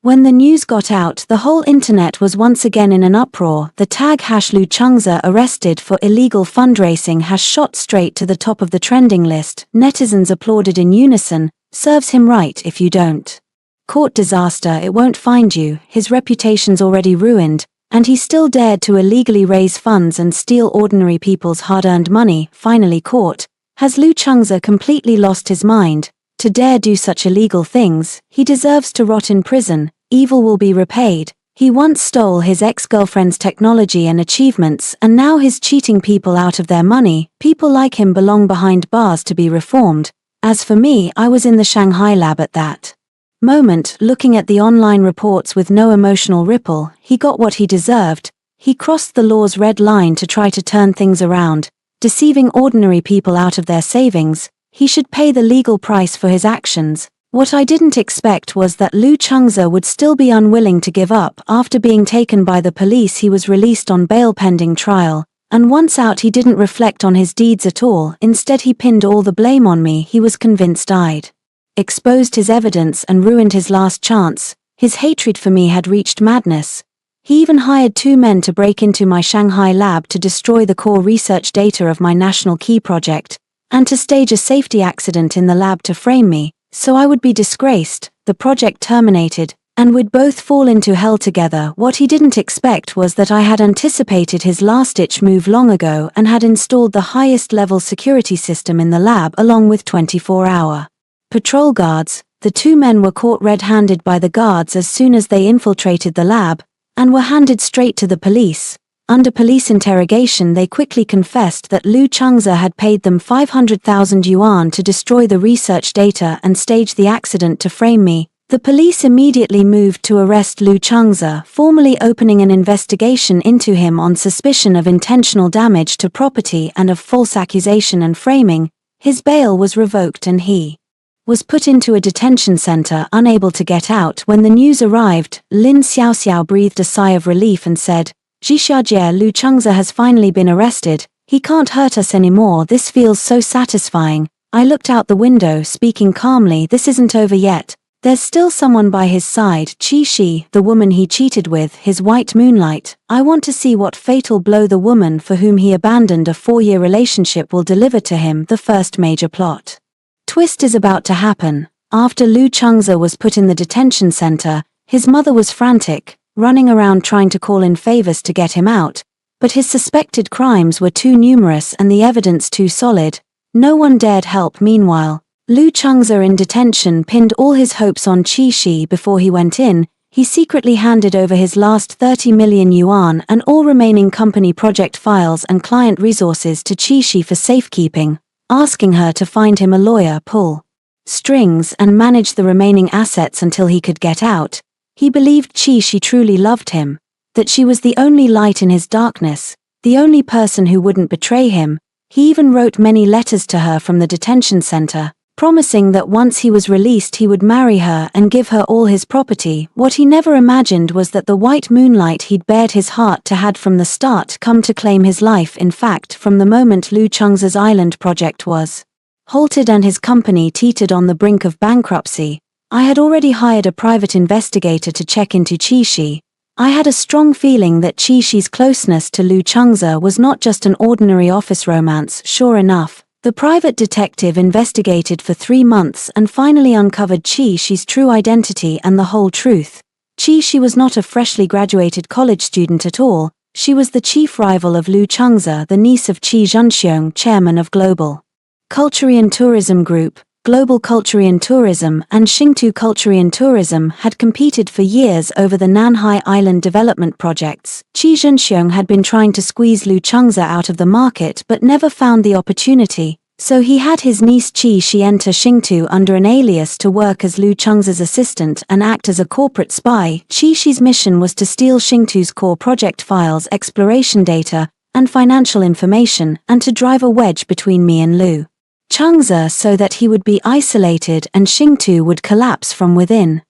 When the news got out, the whole internet was once again in an uproar. The tag #Lu Changze arrested for illegal fundraising has shot straight to the top of the trending list. Netizens applauded in unison, "Serves him right if you don't. Court disaster, it won't find you, his reputation's already ruined, and he still dared to illegally raise funds and steal ordinary people's hard-earned money, finally caught. Has Lu Changze completely lost his mind? To dare do such illegal things, he deserves to rot in prison, evil will be repaid. He once stole his ex-girlfriend's technology and achievements and now he's cheating people out of their money. People like him belong behind bars to be reformed." As for me, I was in the Shanghai lab at that moment, looking at the online reports with no emotional ripple. He got what he deserved. He crossed the law's red line to try to turn things around, deceiving ordinary people out of their savings. He should pay the legal price for his actions. What I didn't expect was that Lu Changze would still be unwilling to give up. After being taken by the police, he was released on bail pending trial, and once out he didn't reflect on his deeds at all. Instead he pinned all the blame on me. He was convinced I'd exposed his evidence and ruined his last chance. His hatred for me had reached madness. He even hired 2 men to break into my Shanghai lab to destroy the core research data of my national key project, and to stage a safety accident in the lab to frame me, so I would be disgraced, the project terminated, and we'd both fall into hell together. What he didn't expect was that I had anticipated his last-ditch move long ago and had installed the highest-level security system in the lab along with 24-hour patrol guards. The 2 men were caught red-handed by the guards as soon as they infiltrated the lab, and were handed straight to the police. Under police interrogation, they quickly confessed that Lu Changze had paid them 500,000 yuan to destroy the research data and stage the accident to frame me. The police immediately moved to arrest Lu Changze, formally opening an investigation into him on suspicion of intentional damage to property and of false accusation and framing. His bail was revoked and he was put into a detention center, unable to get out. When the news arrived, Lin Xiaoxiao breathed a sigh of relief and said, "Zhixiajie, Lu Changze has finally been arrested. He can't hurt us anymore. This feels so satisfying." I looked out the window, speaking calmly. This isn't over yet. There's still someone by his side, Qi Shi, the woman he cheated with, his white moonlight. I want to see what fatal blow the woman for whom he abandoned a 4-year relationship will deliver to him. The first major plot twist is about to happen. After Lu Changze was put in the detention center, his mother was frantic. running around trying to call in favors to get him out, but his suspected crimes were too numerous and the evidence too solid. No one dared help. Meanwhile, Lu Chengze in detention pinned all his hopes on Qi Shi. Before he went in, he secretly handed over his last 30 million yuan and all remaining company project files and client resources to Qi Shi for safekeeping, asking her to find him a lawyer, pull strings, and manage the remaining assets until he could get out. He believed Qi Shi truly loved him, that she was the only light in his darkness, the only person who wouldn't betray him. He even wrote many letters to her from the detention center, promising that once he was released he would marry her and give her all his property. What he never imagined was that the white moonlight he'd bared his heart to had from the start come to claim his life. In fact, from the moment Lu Chengze's island project was halted and his company teetered on the brink of bankruptcy, I had already hired a private investigator to check into Qi Shi. I had a strong feeling that Qi Shi's closeness to Lu Chengze was not just an ordinary office romance. Sure enough, the private detective investigated for 3 months and finally uncovered Qi Shi's true identity and the whole truth. Qi Shi was not a freshly graduated college student at all. She was the chief rival of Lu Chengze, the niece of Qi Zhenxiong, chairman of Global Culture Tourism Group. Global Culture Tourism and Xingtu Culture Tourism had competed for years over the Nanhai Island development projects. Qi Zhenxiong had been trying to squeeze Lu Chengze out of the market but never found the opportunity, so he had his niece Qi Shi enter Xingtu under an alias to work as Lu Chengze's assistant and act as a corporate spy. Qi Shi's mission was to steal Xingtu's core project files, exploration data, and financial information, and to drive a wedge between me and Lu Chengze so that he would be isolated and Xingtu would collapse from within.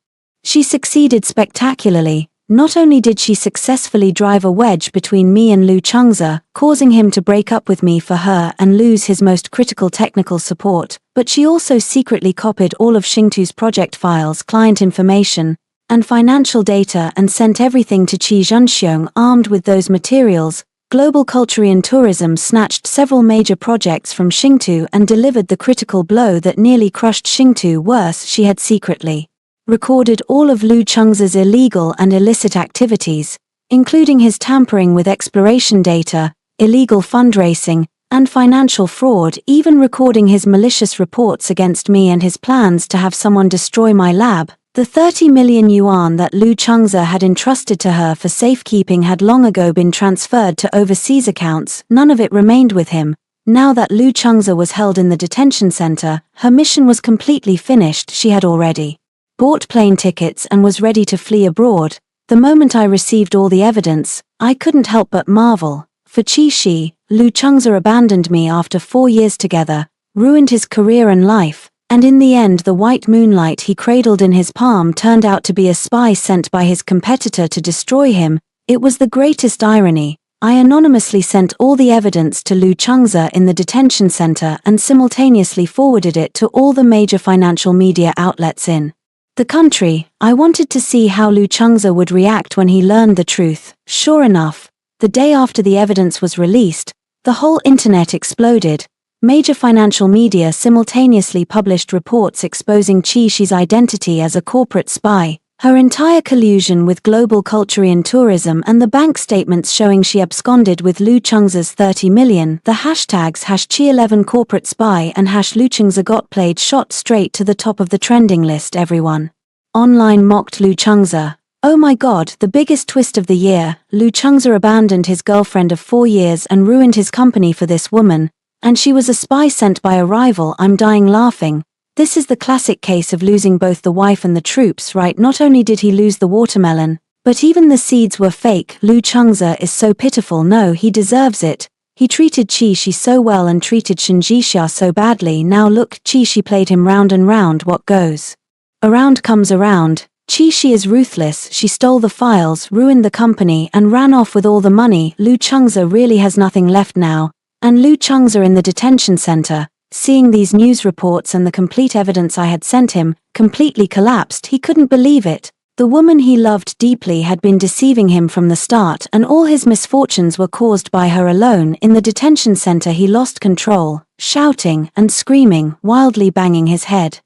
She succeeded spectacularly. Not only did she successfully drive a wedge between me and Lu Chengze, causing him to break up with me for her and lose his most critical technical support, but she also secretly copied all of Xingtu's project files, client information, and financial data and sent everything to Qi Zhenxiong. Armed with those materials, Global Culture Tourism snatched several major projects from Xingtu and delivered the critical blow that nearly crushed Xingtu. Worse, she had secretly recorded all of Lu Chengze's illegal and illicit activities, including his tampering with exploration data, illegal fundraising, and financial fraud, even recording his malicious reports against me and his plans to have someone destroy my lab. The 30 million yuan that Lu Chengze had entrusted to her for safekeeping had long ago been transferred to overseas accounts. None of it remained with him. Now that Lu Chengze was held in the detention center, her mission was completely finished. She had already bought plane tickets and was ready to flee abroad. The moment I received all the evidence, I couldn't help but marvel. For Qi Shi, Lu Chengze abandoned me after 4 years together, ruined his career and life. And in the end, the white moonlight he cradled in his palm turned out to be a spy sent by his competitor to destroy him. It was the greatest irony. I anonymously sent all the evidence to Lu Chengze in the detention center and simultaneously forwarded it to all the major financial media outlets in the country. I wanted to see how Lu Chengze would react when he learned the truth. Sure enough, the day after the evidence was released, the whole internet exploded. Major financial media simultaneously published reports exposing Qi Shi's identity as a corporate spy, her entire collusion with Global Culture Tourism, and the bank statements showing she absconded with Lu Chengze's 30 million. The hashtags #Qi11 corporate spy and #Lu Chengze got played shot straight to the top of the trending list. Everyone online mocked Lu Chengze. Oh my god, the biggest twist of the year. Lu Chengze abandoned his girlfriend of 4 years and ruined his company for this woman. And she was a spy sent by a rival. I'm dying laughing. This is the classic case of losing both the wife and the troops, right? Not only did he lose the watermelon, but even the seeds were fake. Lu Chengze is so pitiful. No, he deserves it. He treated Qi Shi so well and treated Shen Jixia so badly. Now look, Qi Shi played him round and round. What goes around comes around. Qi Shi is ruthless. She stole the files, ruined the company, and ran off with all the money. Lu Chengze really has nothing left now. And Lu Chengze in the detention center, seeing these news reports and the complete evidence I had sent him, completely collapsed. He couldn't believe it. The woman he loved deeply had been deceiving him from the start, and all his misfortunes were caused by her alone. In the detention center he lost control, shouting and screaming, wildly banging his head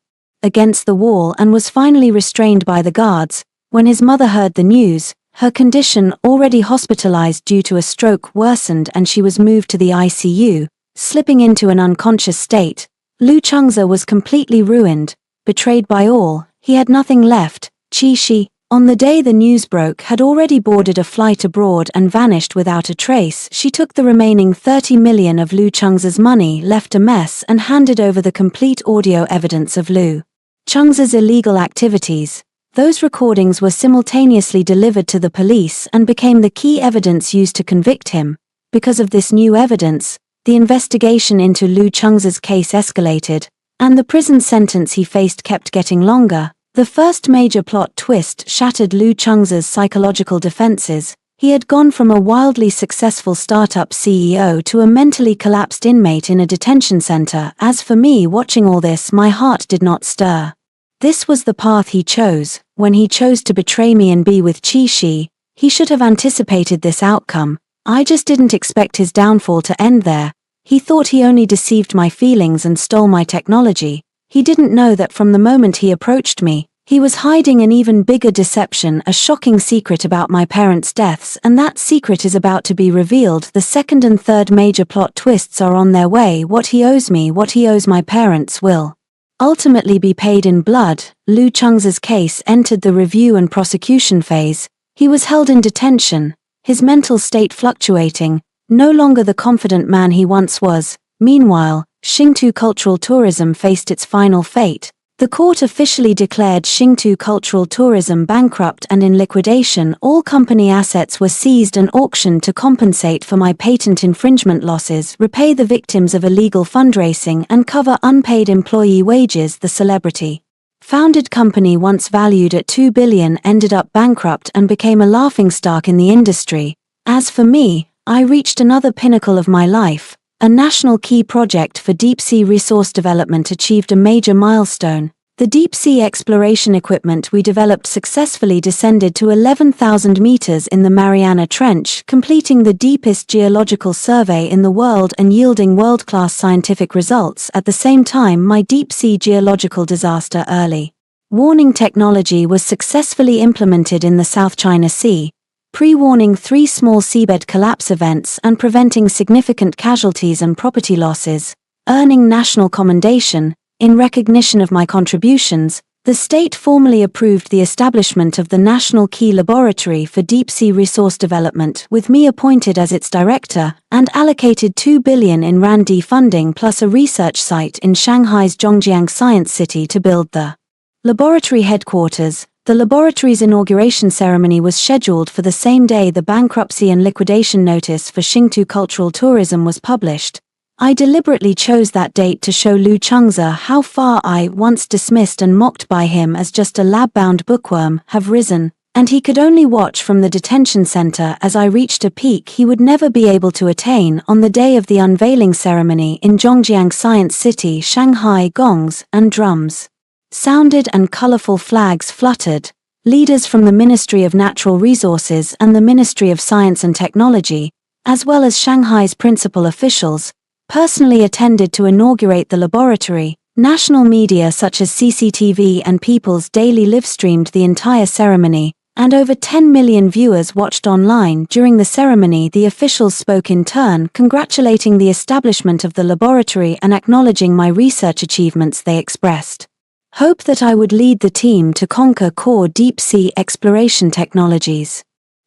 against the wall, and was finally restrained by the guards. When his mother heard the news, Her condition, already hospitalized due to a stroke, worsened and she was moved to the ICU, slipping into an unconscious state. Lu Changze was completely ruined, betrayed by all. He had nothing left. Qi, on the day the news broke, had already boarded a flight abroad and vanished without a trace. She took the remaining 30 million of Lu Changze's money, left a mess, and handed over the complete audio evidence of Lu Changze's illegal activities. Those recordings were simultaneously delivered to the police and became the key evidence used to convict him. Because of this new evidence, the investigation into Lu Changze's case escalated, and the prison sentence he faced kept getting longer. The first major plot twist shattered Lu Changze's psychological defenses. He had gone from a wildly successful startup CEO to a mentally collapsed inmate in a detention center. As for me, watching all this, my heart did not stir. This was the path he chose. When he chose to betray me and be with Qi, he should have anticipated this outcome. I just didn't expect his downfall to end there. He thought he only deceived my feelings and stole my technology. He didn't know that from the moment he approached me, he was hiding an even bigger deception, a shocking secret about my parents' deaths, and that secret is about to be revealed. The second and third major plot twists are on their way. What he owes me, what he owes my parents, will ultimately be paid in blood. Lu Changze's case entered the review and prosecution phase. He was held in detention, his mental state fluctuating, no longer the confident man he once was. Meanwhile, Xingtu Cultural Tourism faced its final fate. The court officially declared Xingtu Cultural Tourism bankrupt and in liquidation. All company assets were seized and auctioned to compensate for my patent infringement losses, repay the victims of illegal fundraising, and cover unpaid employee wages. The celebrity founded company, once valued at 2 billion, ended up bankrupt and became a laughingstock in the industry. As for me, I reached another pinnacle of my life. A national key project for deep-sea resource development achieved a major milestone. The deep-sea exploration equipment we developed successfully descended to 11,000 meters in the Mariana Trench, completing the deepest geological survey in the world and yielding world-class scientific results. At the same time, my deep-sea geological disaster early warning technology was successfully implemented in the South China Sea, pre-warning 3 small seabed collapse events and preventing significant casualties and property losses, earning national commendation. In recognition of my contributions, the state formally approved the establishment of the National Key Laboratory for Deep-Sea Resource Development, with me appointed as its director, and allocated 2 billion in R&D funding plus a research site in Shanghai's Zhongjiang Science City to build the laboratory headquarters. The laboratory's inauguration ceremony was scheduled for the same day the bankruptcy and liquidation notice for Xingtu Cultural Tourism was published. I deliberately chose that date to show Lu Changze how far I, once dismissed and mocked by him as just a lab-bound bookworm, have risen, and he could only watch from the detention center as I reached a peak he would never be able to attain. On the day of the unveiling ceremony in Zhongjiang Science City, Shanghai, gongs and drums sounded and colorful flags fluttered. Leaders from the Ministry of Natural Resources and the Ministry of Science and Technology, as well as Shanghai's principal officials, personally attended to inaugurate the laboratory. National media such as CCTV and People's Daily live-streamed the entire ceremony, and over 10 million viewers watched online. During the ceremony, the officials spoke in turn, congratulating the establishment of the laboratory and acknowledging my research achievements. They expressed hope that I would lead the team to conquer core deep-sea exploration technologies,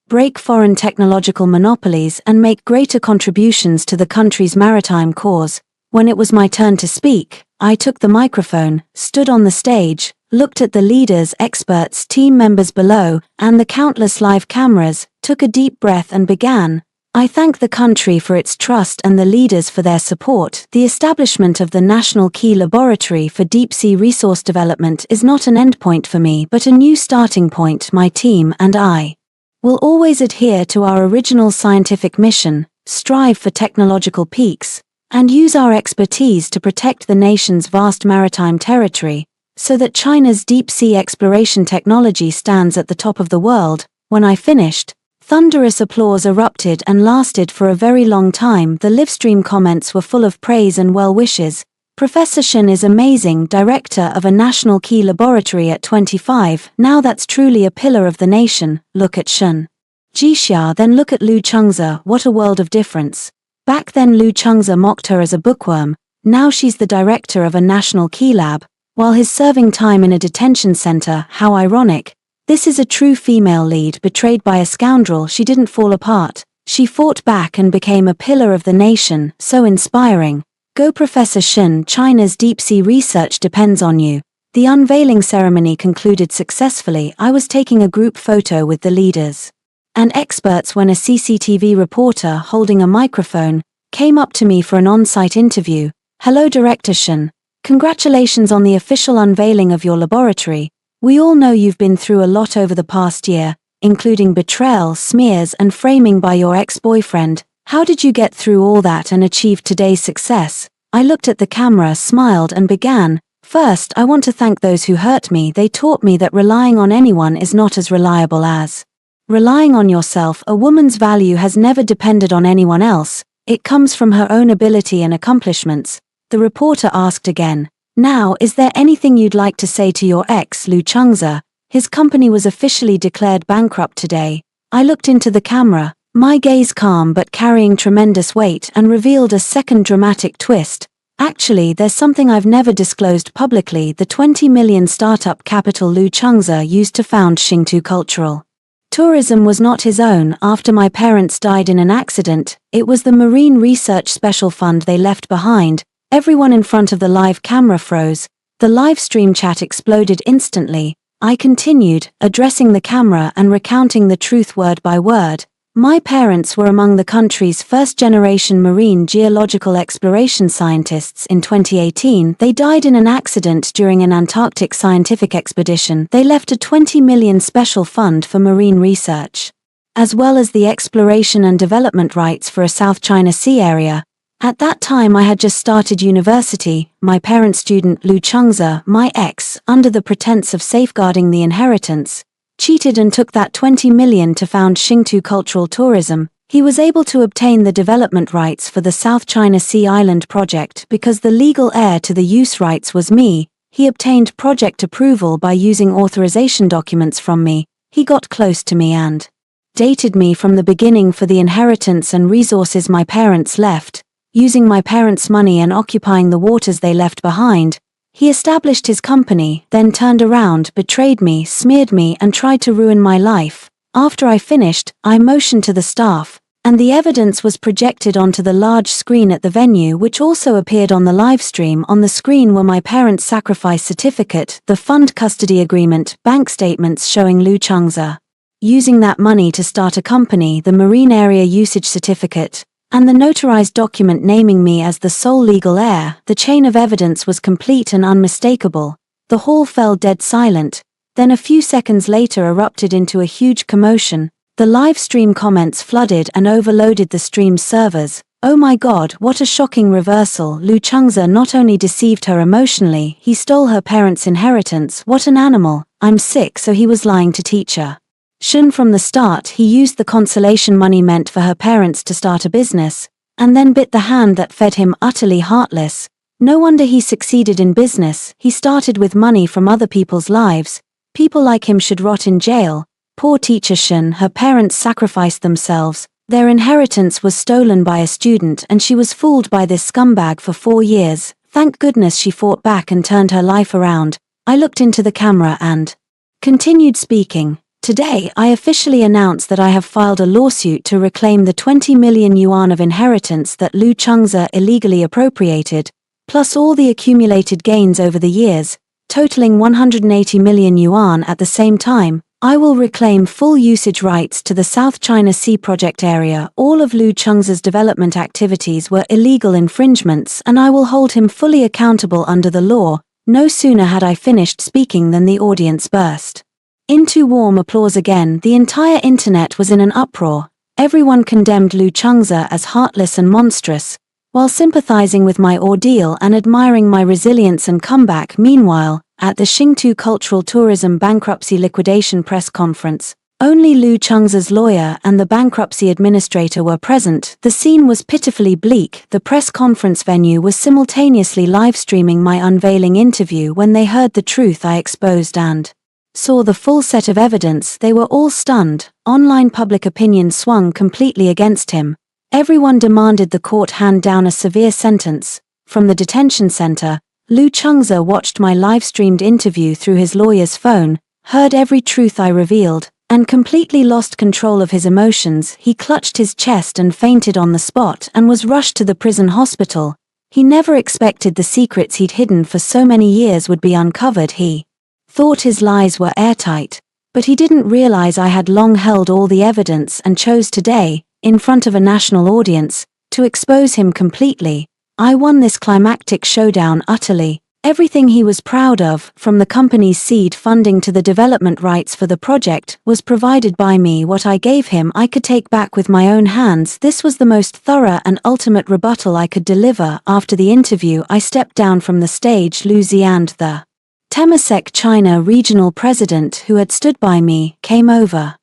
break foreign technological monopolies, and make greater contributions to the country's maritime cause. When it was my turn to speak, I took the microphone, stood on the stage, looked at the leaders, experts, team members below, and the countless live cameras, took a deep breath and began. I thank the country for its trust and the leaders for their support. The establishment of the National Key Laboratory for Deep-Sea Resource Development is not an endpoint for me but a new starting point. My team and I will always adhere to our original scientific mission, strive for technological peaks, and use our expertise to protect the nation's vast maritime territory, so that China's deep-sea exploration technology stands at the top of the world. When I finished, thunderous applause erupted and lasted for a very long time. The livestream comments were full of praise and well wishes. Professor Shen is amazing, director of a national key laboratory at 25. Now that's truly a pillar of the nation. Look at Shen. Jixia, then look at Lu Chengze, what a world of difference. Back then Lu Chengze mocked her as a bookworm, now she's the director of a national key lab, while he's serving time in a detention center. How ironic. This is a true female lead betrayed by a scoundrel. She didn't fall apart, she fought back and became a pillar of the nation, so inspiring. Go Professor Shen, China's deep-sea research depends on you. The unveiling ceremony concluded successfully. I was taking a group photo with the leaders and experts when a CCTV reporter holding a microphone came up to me for an on-site interview. Hello Director Shen. Congratulations on the official unveiling of your laboratory. We all know you've been through a lot over the past year, including betrayal, smears and framing by your ex-boyfriend. How did you get through all that and achieve today's success? I looked at the camera, smiled and began. First, I want to thank those who hurt me. They taught me that relying on anyone is not as reliable as relying on yourself. A woman's value has never depended on anyone else. It comes from her own ability and accomplishments. The reporter asked again. Now, is there anything you'd like to say to your ex, Lu Chengze? His company was officially declared bankrupt today. I looked into the camera, my gaze calm but carrying tremendous weight, and revealed a second dramatic twist. Actually, there's something I've never disclosed publicly. The 20 million startup capital Lu Chengze used to found Xingtu Cultural Tourism was not his own. After my parents died in an accident, it was the Marine Research Special Fund they left behind. Everyone in front of the live camera froze. The live stream chat exploded instantly. I continued, addressing the camera and recounting the truth word by word. My parents were among the country's first-generation marine geological exploration scientists. In 2018, they died in an accident during an Antarctic scientific expedition. They left a 20 million special fund for marine research, as well as the exploration and development rights for a South China Sea area. At that time I had just started university. My parent student Lu Chengze, my ex, under the pretense of safeguarding the inheritance, cheated and took that 20 million to found Xingtu Cultural Tourism. He was able to obtain the development rights for the South China Sea Island project because the legal heir to the use rights was me. He obtained project approval by using authorization documents from me. He got close to me and dated me from the beginning for the inheritance and resources my parents left. Using my parents' money and occupying the waters they left behind, he established his company, then turned around, betrayed me, smeared me and tried to ruin my life. After I finished, I motioned to the staff, and the evidence was projected onto the large screen at the venue, which also appeared on the live stream. On the screen were my parents' sacrifice certificate, the fund custody agreement, bank statements showing Lu Chengze using that money to start a company, the marine area usage certificate, and the notarized document naming me as the sole legal heir. The chain of evidence was complete and unmistakable. The hall fell dead silent, then a few seconds later erupted into a huge commotion. The live stream comments flooded and overloaded the stream's servers. Oh my god, what a shocking reversal. Lu Chengze not only deceived her emotionally, he stole her parents' inheritance. What an animal. I'm sick. So he was lying to teacher Shun from the start. He used the consolation money meant for her parents to start a business, and then bit the hand that fed him. Utterly heartless. No wonder he succeeded in business. He started with money from other people's lives. People like him should rot in jail. Poor teacher Shun, her parents sacrificed themselves. Their inheritance was stolen by a student and she was fooled by this scumbag for 4 years. Thank goodness she fought back and turned her life around. I looked into the camera and continued speaking. Today, I officially announce that I have filed a lawsuit to reclaim the 20 million yuan of inheritance that Lu Chengze illegally appropriated, plus all the accumulated gains over the years, totaling 180 million yuan. At the same time, I will reclaim full usage rights to the South China Sea project area. All of Lu Chengze's development activities were illegal infringements and I will hold him fully accountable under the law. No sooner had I finished speaking than the audience burst into warm applause again. The entire internet was in an uproar. Everyone condemned Lu Chengze as heartless and monstrous, while sympathizing with my ordeal and admiring my resilience and comeback. Meanwhile, at the Xingtu Cultural Tourism bankruptcy liquidation press conference, only Lu Chengze's lawyer and the bankruptcy administrator were present. The scene was pitifully bleak. The press conference venue was simultaneously live streaming my unveiling interview. When they heard the truth I exposed and saw the full set of evidence, they were all stunned. Online public opinion swung completely against him. Everyone demanded the court hand down a severe sentence. From the detention center, Lu Chengze watched my live-streamed interview through his lawyer's phone, heard every truth I revealed, and completely lost control of his emotions. He clutched his chest and fainted on the spot and was rushed to the prison hospital. He never expected the secrets he'd hidden for so many years would be uncovered. He thought his lies were airtight, but he didn't realize I had long held all the evidence and chose today, in front of a national audience, to expose him completely. I won this climactic showdown utterly. Everything he was proud of, from the company's seed funding to the development rights for the project, was provided by me. What I gave him I could take back with my own hands. This was the most thorough and ultimate rebuttal I could deliver. After the interview, I stepped down from the stage. Lu Xiand, the Temasek China regional president who had stood by me, came over,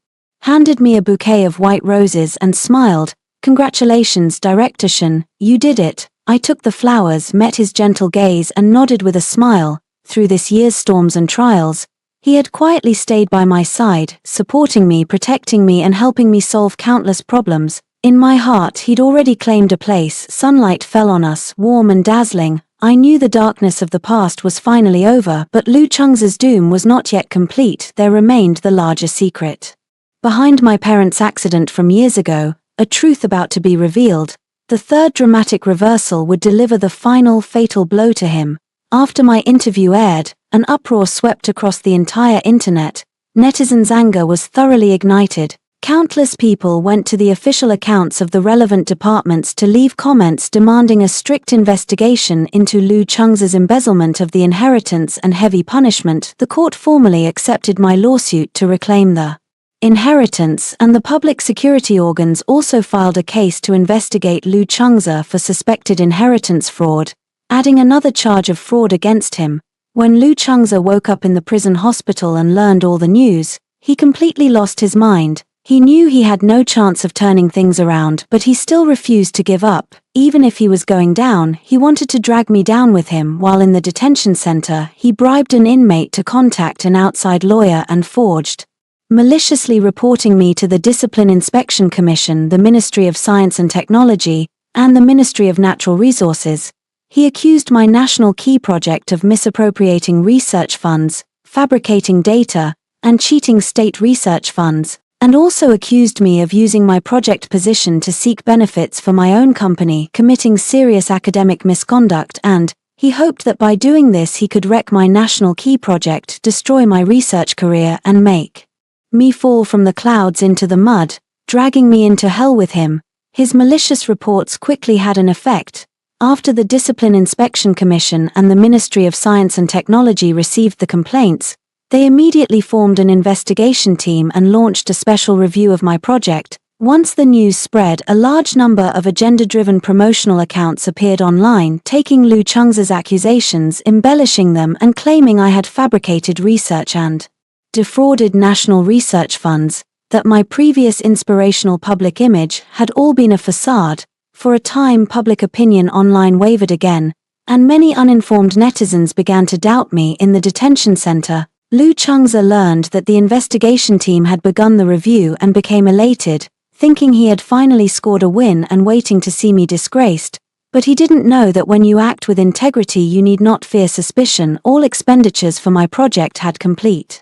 handed me a bouquet of white roses and smiled. "Congratulations, Director Shen, you did it." I took the flowers, met his gentle gaze and nodded with a smile. Through this year's storms and trials, he had quietly stayed by my side, supporting me, protecting me and helping me solve countless problems. In my heart he'd already claimed a place. Sunlight fell on us, warm and dazzling. I knew the darkness of the past was finally over, but Lu Chengze's doom was not yet complete. There remained the larger secret. Behind my parents' accident from years ago, a truth about to be revealed. The third dramatic reversal would deliver the final fatal blow to him. After my interview aired, an uproar swept across the entire internet. Netizens' anger was thoroughly ignited. Countless people went to the official accounts of the relevant departments to leave comments demanding a strict investigation into Lu Chengze's embezzlement of the inheritance and heavy punishment. The court formally accepted my lawsuit to reclaim the inheritance, and the public security organs also filed a case to investigate Lu Chengze for suspected inheritance fraud, adding another charge of fraud against him. When Lu Chengze woke up in the prison hospital and learned all the news, he completely lost his mind. He knew he had no chance of turning things around, but he still refused to give up. Even if he was going down, he wanted to drag me down with him. While in the detention center, he bribed an inmate to contact an outside lawyer and forged, maliciously reporting me to the Discipline Inspection Commission, the Ministry of Science and Technology, and the Ministry of Natural Resources. He accused my national key project of misappropriating research funds, fabricating data, and cheating state research funds, and also accused me of using my project position to seek benefits for my own company, committing serious academic misconduct, and he hoped that by doing this he could wreck my national key project, destroy my research career, and make me fall from the clouds into the mud, dragging me into hell with him. His malicious reports quickly had an effect. After the Discipline Inspection Commission and the Ministry of Science and Technology received the complaints, they immediately formed an investigation team and launched a special review of my project. Once the news spread, a large number of agenda-driven promotional accounts appeared online, taking Lu Chengze's accusations, embellishing them, and claiming I had fabricated research and defrauded national research funds, that my previous inspirational public image had all been a facade. For a time, public opinion online wavered again, and many uninformed netizens began to doubt me. In the detention center, Lu Chengze learned that the investigation team had begun the review and became elated, thinking he had finally scored a win and waiting to see me disgraced. But he didn't know that when you act with integrity you need not fear suspicion. All expenditures for my project had complete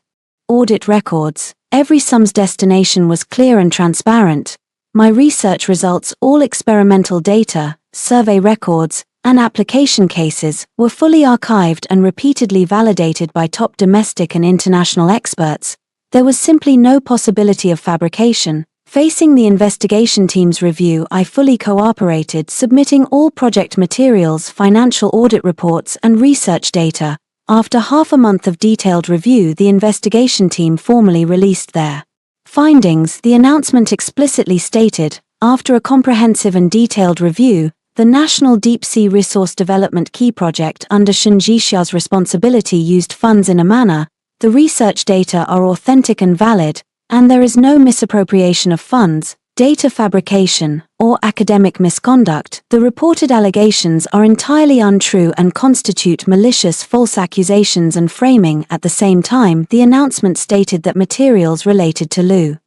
audit records. Every sum's destination was clear and transparent. My research results, all experimental data, survey records, and application cases, were fully archived and repeatedly validated by top domestic and international experts. There was simply no possibility of fabrication. Facing the investigation team's review, I fully cooperated, submitting all project materials, financial audit reports, and research data. After half a month of detailed review, the investigation team formally released their findings. The announcement explicitly stated, after a comprehensive and detailed review, the National Deep Sea Resource Development Key Project under Shen Zhixia's responsibility used funds in a manner, the research data are authentic and valid, and there is no misappropriation of funds. data fabrication, or academic misconduct, the reported allegations are entirely untrue and constitute malicious false accusations and framing. At the same time, the announcement stated that materials related to Lu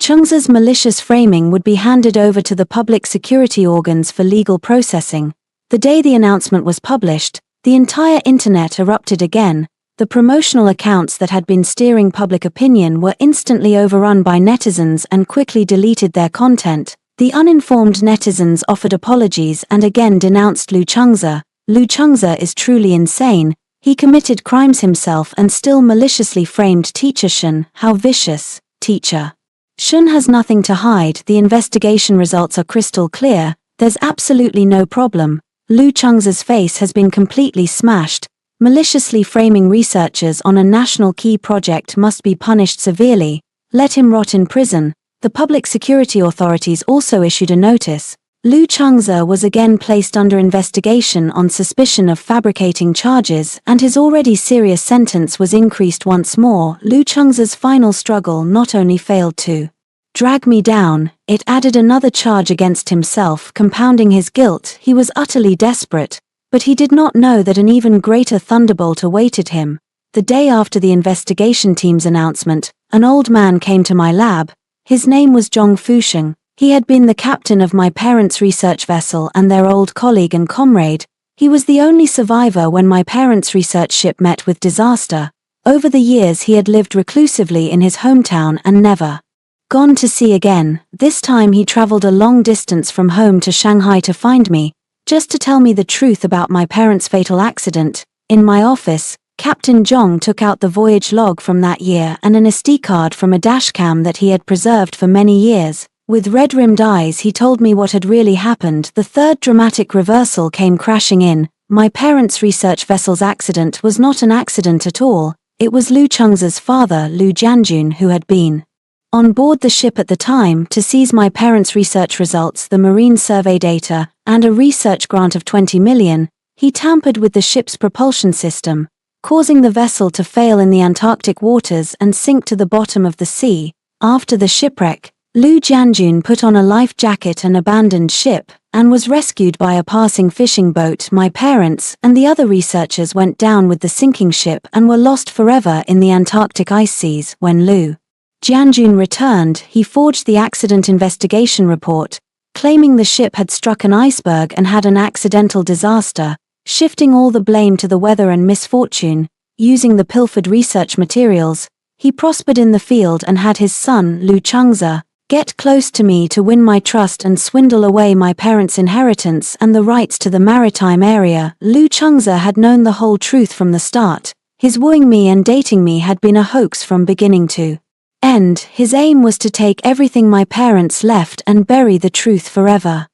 Changza's malicious framing would be handed over to the public security organs for legal processing. The day the announcement was published, the entire internet erupted again. The promotional accounts that had been steering public opinion were instantly overrun by netizens and quickly deleted their content. The uninformed netizens offered apologies and again denounced Lu Changza. Lu Changza is truly insane. He committed crimes himself and still maliciously framed Teacher Shun. How vicious. Teacher Shun has nothing to hide. The investigation results are crystal clear. There's absolutely no problem. Lu Changza's face has been completely smashed. Maliciously framing researchers on a national key project must be punished severely. Let him rot in prison. The public security authorities also issued a notice. Lu Changza was again placed under investigation on suspicion of fabricating charges, and his already serious sentence was increased once more. Lu Changza's final struggle not only failed to drag me down, it added another charge against himself, compounding his guilt. He was utterly desperate. But he did not know that an even greater thunderbolt awaited him. The day after the investigation team's announcement, an old man came to my lab. His name was Zhong Fusheng. He had been the captain of my parents' research vessel and their old colleague and comrade. He was the only survivor when my parents' research ship met with disaster. Over the years he had lived reclusively in his hometown and never gone to sea again. This time he traveled a long distance from home to Shanghai to find me, just to tell me the truth about my parents' fatal accident. In my office, Captain Zhong took out the voyage log from that year and an SD card from a dashcam that he had preserved for many years. With red-rimmed eyes he told me what had really happened. The third dramatic reversal came crashing in. My parents' research vessel's accident was not an accident at all. It was Lu Changza's father, Lu Jianjun, who had been on board the ship at the time to seize my parents' research results, the marine survey data, and a research grant of 20 million. He tampered with the ship's propulsion system, causing the vessel to fail in the Antarctic waters and sink to the bottom of the sea. After the shipwreck, Lu Jianjun put on a life jacket and abandoned ship, and was rescued by a passing fishing boat. My parents and the other researchers went down with the sinking ship and were lost forever in the Antarctic ice seas. When Lu Jianjun returned, he forged the accident investigation report, claiming the ship had struck an iceberg and had an accidental disaster, shifting all the blame to the weather and misfortune. Using the pilfered research materials, he prospered in the field and had his son, Lu Changza, get close to me to win my trust and swindle away my parents' inheritance and the rights to the maritime area. Lu Changza had known the whole truth from the start. His wooing me and dating me had been a hoax from beginning to end. His aim was to take everything my parents left and bury the truth forever.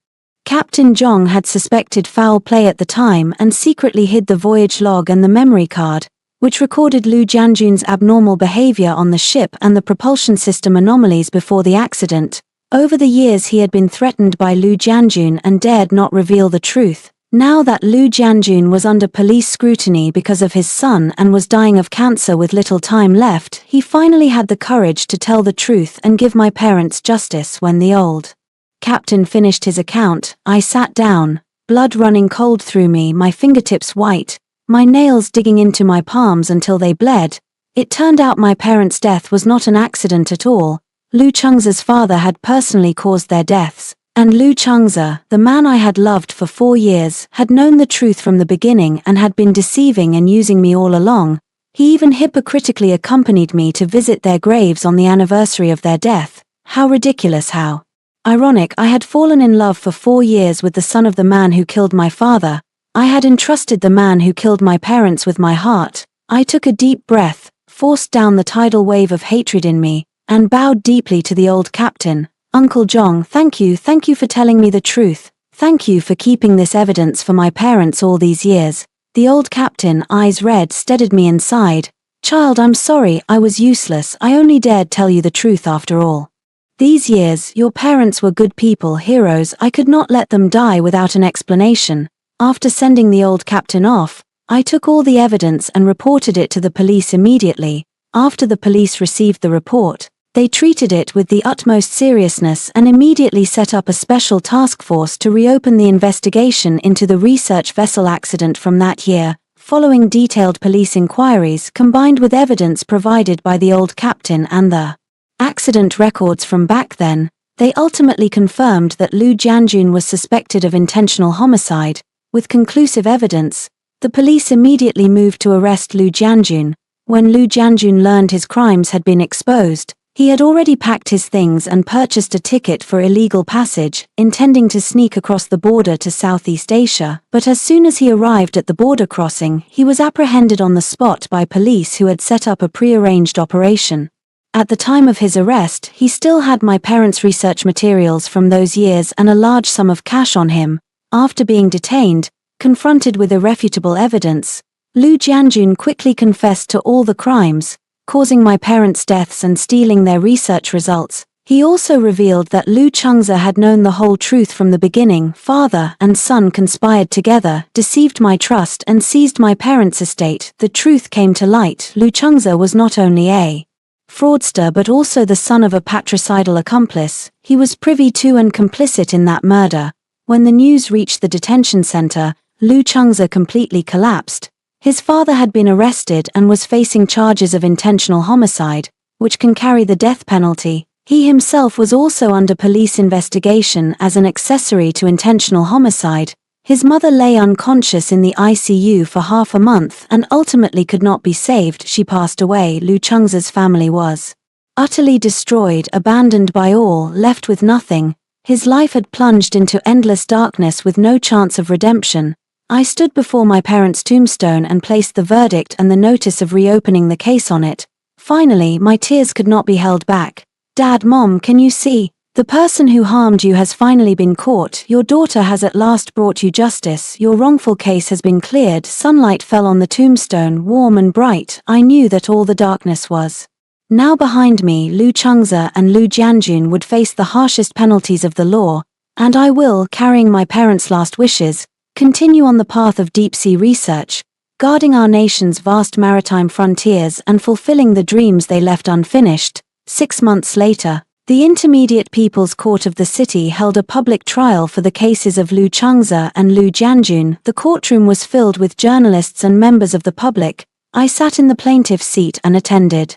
Captain Zhong had suspected foul play at the time and secretly hid the voyage log and the memory card, which recorded Lu Jianjun's abnormal behavior on the ship and the propulsion system anomalies before the accident. Over the years he had been threatened by Lu Jianjun and dared not reveal the truth. Now that Lu Jianjun was under police scrutiny because of his son and was dying of cancer with little time left, he finally had the courage to tell the truth and give my parents justice. When the old captain finished his account, I sat down, blood running cold through me, my fingertips white, my nails digging into my palms until they bled. It turned out my parents' death was not an accident at all. Lu Changza's father had personally caused their deaths, and Lu Changza, the man I had loved for 4 years, had known the truth from the beginning and had been deceiving and using me all along. He even hypocritically accompanied me to visit their graves on the anniversary of their death. How ridiculous, how ironic. I had fallen in love for 4 years with the son of the man who killed my father. I had entrusted the man who killed my parents with my heart. I took a deep breath, forced down the tidal wave of hatred in me, and bowed deeply to the old captain. Uncle Zhong, thank you for telling me the truth. Thank you for keeping this evidence for my parents all these years. The old captain, eyes red, steadied me inside. Child, I'm sorry, I was useless. I only dared tell you the truth after all. These years, your parents were good people, heroes. I could not let them die without an explanation. After sending the old captain off, I took all the evidence and reported it to the police immediately. After the police received the report, They treated it with the utmost seriousness and immediately set up a special task force to reopen the investigation into the research vessel accident from that year, following detailed police inquiries combined with evidence provided by the old captain and the accident records from back then. They ultimately confirmed that Lu Jianjun was suspected of intentional homicide. With conclusive evidence, the police immediately moved to arrest Lu Jianjun. When Lu Jianjun learned his crimes had been exposed, he had already packed his things and purchased a ticket for illegal passage, intending to sneak across the border to Southeast Asia, but as soon as he arrived at the border crossing, he was apprehended on the spot by police who had set up a pre-arranged operation. At the time of his arrest, he still had my parents' research materials from those years and a large sum of cash on him. After being detained, confronted with irrefutable evidence, Lu Jianjun quickly confessed to all the crimes, causing my parents' deaths and stealing their research results. He also revealed that Lu Chengze had known the whole truth from the beginning. Father and son conspired together, deceived my trust and seized my parents' estate. The truth came to light. Lu Chengze was not only a fraudster but also the son of a patricidal accomplice. He was privy to and complicit in that murder. When the news reached the detention center, Lu Chengze completely collapsed. His father had been arrested and was facing charges of intentional homicide, which can carry the death penalty. He himself was also under police investigation as an accessory to intentional homicide. His mother lay unconscious in the ICU for half a month and ultimately could not be saved. She passed away. Lu Chengze's family was utterly destroyed, abandoned by all, left with nothing. His life had plunged into endless darkness with no chance of redemption. I stood before my parents' tombstone and placed the verdict and the notice of reopening the case on it. Finally, my tears could not be held back. Dad, Mom, can you see? The person who harmed you has finally been caught. Your daughter has at last brought you justice. Your wrongful case has been cleared. Sunlight fell on the tombstone, warm and bright. I knew that all the darkness was now behind me. Lu Chengze and Lu Jianjun would face the harshest penalties of the law, and I will, carrying my parents' last wishes, continue on the path of deep-sea research, guarding our nation's vast maritime frontiers and fulfilling the dreams they left unfinished. 6 months later, the Intermediate People's Court of the city held a public trial for the cases of Lu Chengze and Lu Jianjun. The courtroom was filled with journalists and members of the public. I sat in the plaintiff's seat and attended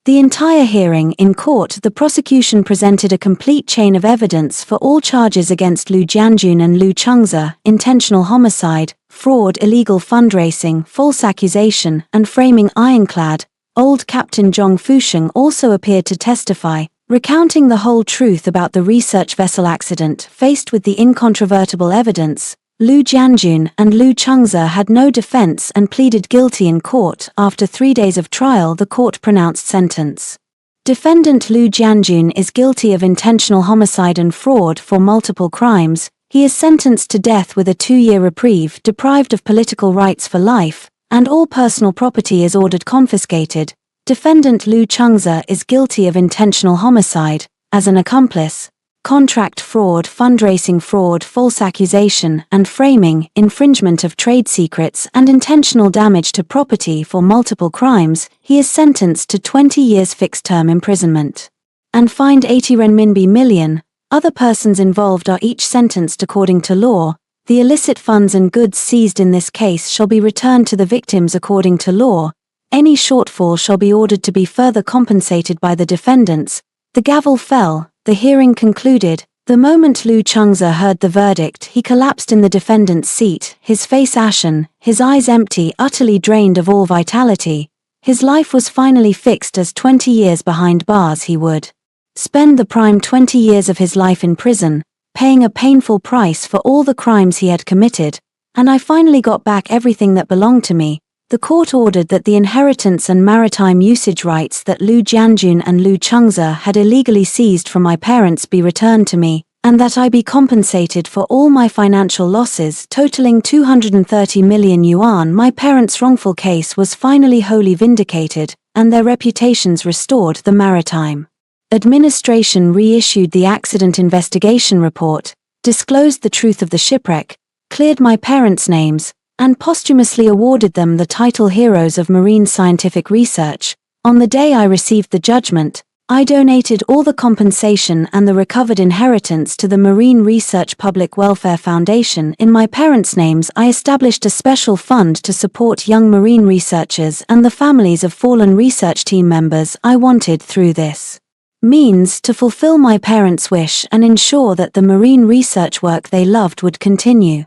the entire hearing. In court, the prosecution presented a complete chain of evidence for all charges against Lu Jianjun and Lu Chengze: intentional homicide, fraud, illegal fundraising, false accusation, and framing. Ironclad, old Captain Zhong Fusheng also appeared to testify, recounting the whole truth about the research vessel accident. Faced with the incontrovertible evidence, Lu Jianjun and Lu Chengze had no defense and pleaded guilty in court. After 3 days of trial, the court pronounced sentence. Defendant Lu Jianjun is guilty of intentional homicide and fraud for multiple crimes. He is sentenced to death with a 2-year reprieve, deprived of political rights for life, and all personal property is ordered confiscated. Defendant Lu Chengze is guilty of intentional homicide, as an accomplice, contract fraud, fundraising fraud, false accusation and framing, infringement of trade secrets and intentional damage to property for multiple crimes. He is sentenced to 20 years fixed-term imprisonment and fined 80 renminbi million. Other persons involved are each sentenced according to law. The illicit funds and goods seized in this case shall be returned to the victims according to law. Any shortfall shall be ordered to be further compensated by the defendants. The gavel fell. The hearing concluded. The moment Lu Chengze heard the verdict, he collapsed in the defendant's seat, his face ashen, his eyes empty, utterly drained of all vitality. His life was finally fixed as 20 years behind bars. He would spend the prime 20 years of his life in prison, paying a painful price for all the crimes he had committed, and I finally got back everything that belonged to me. The court ordered that the inheritance and maritime usage rights that Lu Jianjun and Lu Chengze had illegally seized from my parents be returned to me, and that I be compensated for all my financial losses, totaling 230 million yuan. My parents' wrongful case was finally wholly vindicated, and their reputations restored. The Maritime Administration reissued the accident investigation report, disclosed the truth of the shipwreck, cleared my parents' names, and posthumously awarded them the title Heroes of Marine Scientific Research. On the day I received the judgment, I donated all the compensation and the recovered inheritance to the Marine Research Public Welfare Foundation. In my parents' names, I established a special fund to support young marine researchers and the families of fallen research team members. I wanted, through this means, to fulfill my parents' wish and ensure that the marine research work they loved would continue.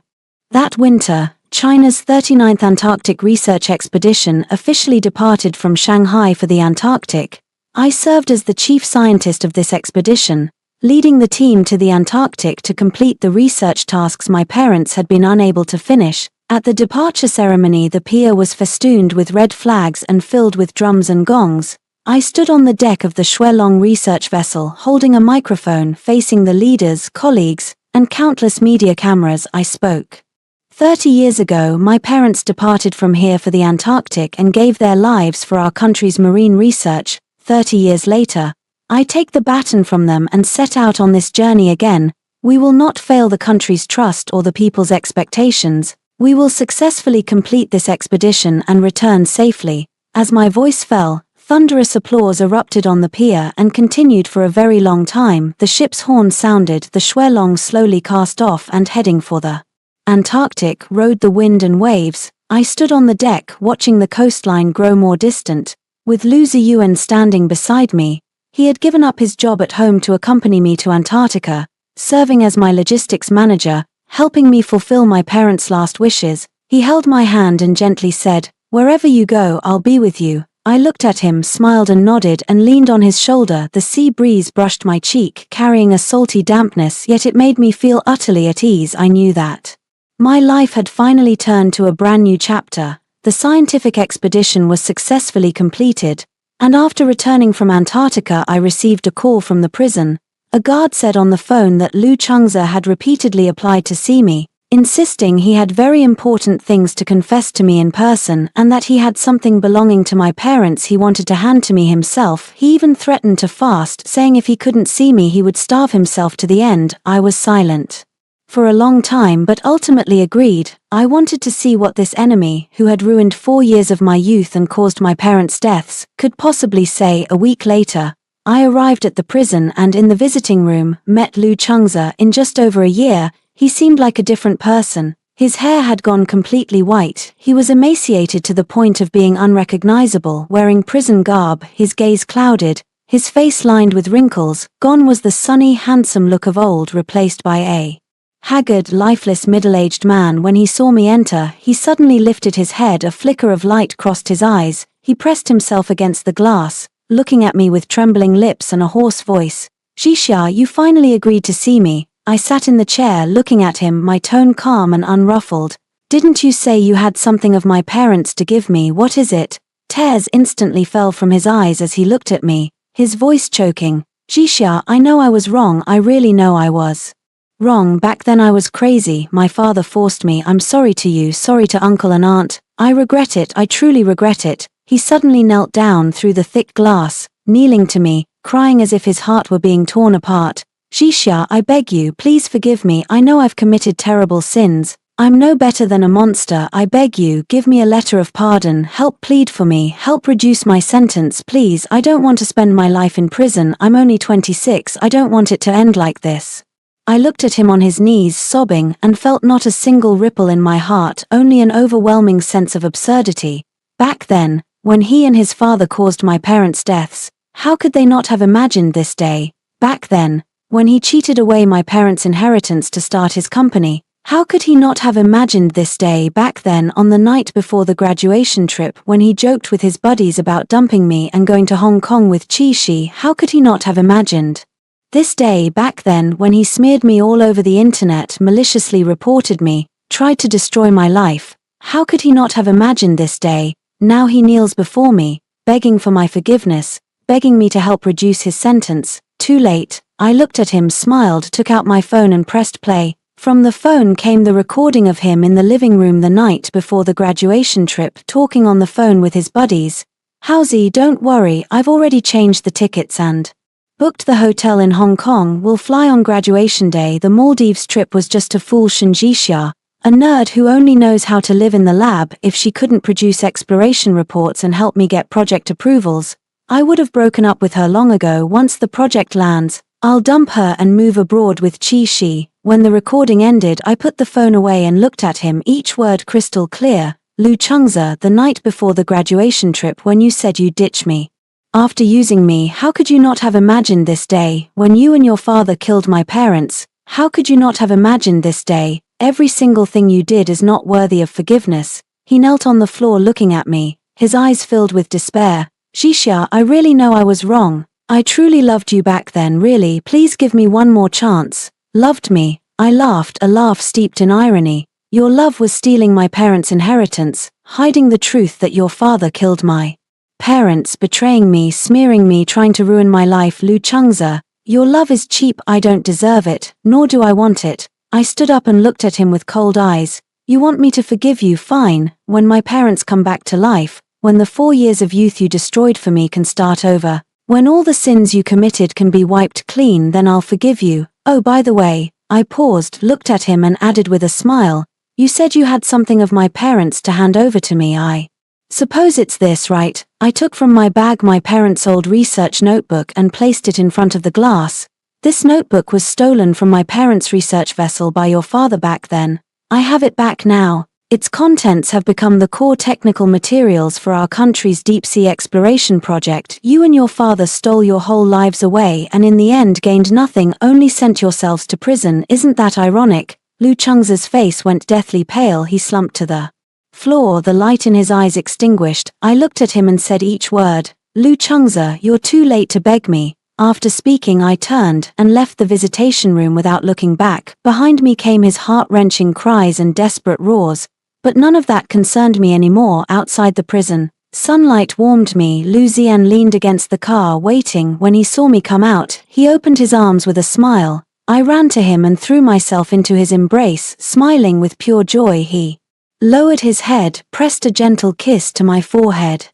That winter, China's 39th Antarctic Research Expedition officially departed from Shanghai for the Antarctic. I served as the chief scientist of this expedition, leading the team to the Antarctic to complete the research tasks my parents had been unable to finish. At the departure ceremony, the pier was festooned with red flags and filled with drums and gongs. I stood on the deck of the Shuelong research vessel holding a microphone facing the leaders, colleagues, and countless media cameras. I spoke. 30 years ago, my parents departed from here for the Antarctic and gave their lives for our country's marine research. 30 years later, I take the baton from them and set out on this journey again. We will not fail the country's trust or the people's expectations. We will successfully complete this expedition and return safely. As my voice fell, thunderous applause erupted on the pier and continued for a very long time. The ship's horn sounded, the Shuelong slowly cast off and heading for the Antarctic rode the wind and waves. I stood on the deck watching the coastline grow more distant, with Lu Ziyuan standing beside me. He had given up his job at home to accompany me to Antarctica, serving as my logistics manager, helping me fulfill my parents' last wishes. He held my hand and gently said, "Wherever you go, I'll be with you." I looked at him, smiled and nodded and leaned on his shoulder. The sea breeze brushed my cheek, carrying a salty dampness, yet it made me feel utterly at ease. I knew that my life had finally turned to a brand new chapter. The scientific expedition was successfully completed, and after returning from Antarctica I received a call from the prison. A guard said on the phone that Lu Changza had repeatedly applied to see me, insisting he had very important things to confess to me in person and that he had something belonging to my parents he wanted to hand to me himself. He even threatened to fast, saying if he couldn't see me he would starve himself to the end. I was silent for a long time but ultimately agreed. I wanted to see what this enemy, who had ruined 4 years of my youth and caused my parents' deaths, could possibly say. A week later, I arrived at the prison and in the visiting room, met Lu Changza. In just over a year, he seemed like a different person. His hair had gone completely white, he was emaciated to the point of being unrecognizable, wearing prison garb, his gaze clouded, his face lined with wrinkles. Gone was the sunny, handsome look of old, replaced by a haggard, lifeless middle-aged man. When he saw me enter, he suddenly lifted his head, a flicker of light crossed his eyes, he pressed himself against the glass, looking at me with trembling lips and a hoarse voice. "Xixia, you finally agreed to see me." I sat in the chair looking at him, my tone calm and unruffled. "Didn't you say you had something of my parents to give me? What is it?" Tears instantly fell from his eyes as he looked at me, his voice choking. "Xixia, I know I was wrong, I really know I was wrong. Back then I was crazy, my father forced me. I'm sorry to you, sorry to uncle and aunt. I regret it, I truly regret it." He suddenly knelt down through the thick glass, kneeling to me, crying as if his heart were being torn apart. "Xixia, I beg you, please forgive me. I know I've committed terrible sins. I'm no better than a monster. I beg you, give me a letter of pardon, help plead for me, help reduce my sentence, please. I don't want to spend my life in prison. I'm only 26, I don't want it to end like this." I looked at him on his knees, sobbing, and felt not a single ripple in my heart, only an overwhelming sense of absurdity. Back then, when he and his father caused my parents' deaths, how could they not have imagined this day? Back then, when he cheated away my parents' inheritance to start his company, how could he not have imagined this day? Back then, on the night before the graduation trip, when he joked with his buddies about dumping me and going to Hong Kong with Chi Shi, how could he not have imagined this day? Back then, when he smeared me all over the internet, maliciously reported me, tried to destroy my life, how could he not have imagined this day? Now he kneels before me, begging for my forgiveness, begging me to help reduce his sentence. Too late. I looked at him, smiled, took out my phone and pressed play. From the phone came the recording of him in the living room the night before the graduation trip, talking on the phone with his buddies. "Howsy, don't worry, I've already changed the tickets and booked the hotel in Hong Kong. We'll fly on graduation day. The Maldives trip was just to fool Shinjixia, a nerd who only knows how to live in the lab. If she couldn't produce exploration reports and help me get project approvals, I would have broken up with her long ago. Once the project lands, I'll dump her and move abroad with Chi. When the recording ended, I put the phone away and looked at him, each word crystal clear. Lu Chengze, the night before the graduation trip when you said you'd ditch me. After using me, how could you not have imagined this day? When you and your father killed my parents, how could you not have imagined this day? Every single thing you did is not worthy of forgiveness. He knelt on the floor looking at me, his eyes filled with despair. Xixia, I really know I was wrong. I truly loved you back then, really. Please give me one more chance. Loved me? I laughed, a laugh steeped in irony. Your love was stealing my parents' inheritance, hiding the truth that your father killed my parents, betraying me, smearing me, trying to ruin my life. Lu Chengze, your love is cheap. I don't deserve it, nor do I want it. I stood up and looked at him with cold eyes. You want me to forgive you? Fine. When my parents come back to life, when the 4 years of youth you destroyed for me can start over, when all the sins you committed can be wiped clean, then I'll forgive you. Oh, by the way, I paused, looked at him and added with a smile, you said you had something of my parents to hand over to me. I suppose it's this, right? I took from my bag my parents' old research notebook and placed it in front of the glass. This notebook was stolen from my parents' research vessel by your father back then. I have it back now. Its contents have become the core technical materials for our country's deep-sea exploration project. You and your father stole your whole lives away and in the end gained nothing, only sent yourselves to prison. Isn't that ironic? Lu Chengze's face went deathly pale. He slumped to the floor, the light in his eyes extinguished. I looked at him and said each word. Lu Chengze, you're too late to beg me. After speaking, I turned and left the visitation room without looking back. Behind me came his heart-wrenching cries and desperate roars. But none of that concerned me anymore. Outside the prison, sunlight warmed me. Lu Zian leaned against the car, waiting. When he saw me come out, he opened his arms with a smile. I ran to him and threw myself into his embrace, smiling with pure joy. He lowered his head, pressed a gentle kiss to my forehead,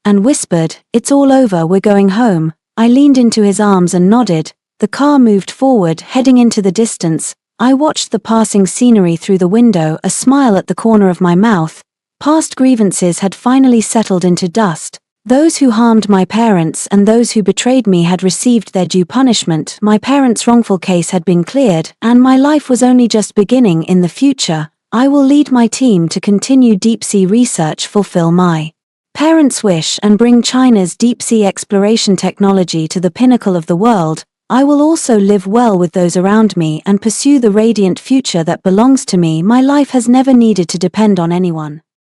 and whispered, "It's all over, we're going home." I leaned into his arms and nodded. The car moved forward, heading into the distance. I watched the passing scenery through the window, a smile at the corner of my mouth. Past grievances had finally settled into dust. Those who harmed my parents and those who betrayed me had received their due punishment. My parents' wrongful case had been cleared, and my life was only just beginning. In the future, I will lead my team to continue deep-sea research, fulfill my parents' wish, and bring China's deep-sea exploration technology to the pinnacle of the world. I will also live well with those around me and pursue the radiant future that belongs to me. My life has never needed to depend on anyone.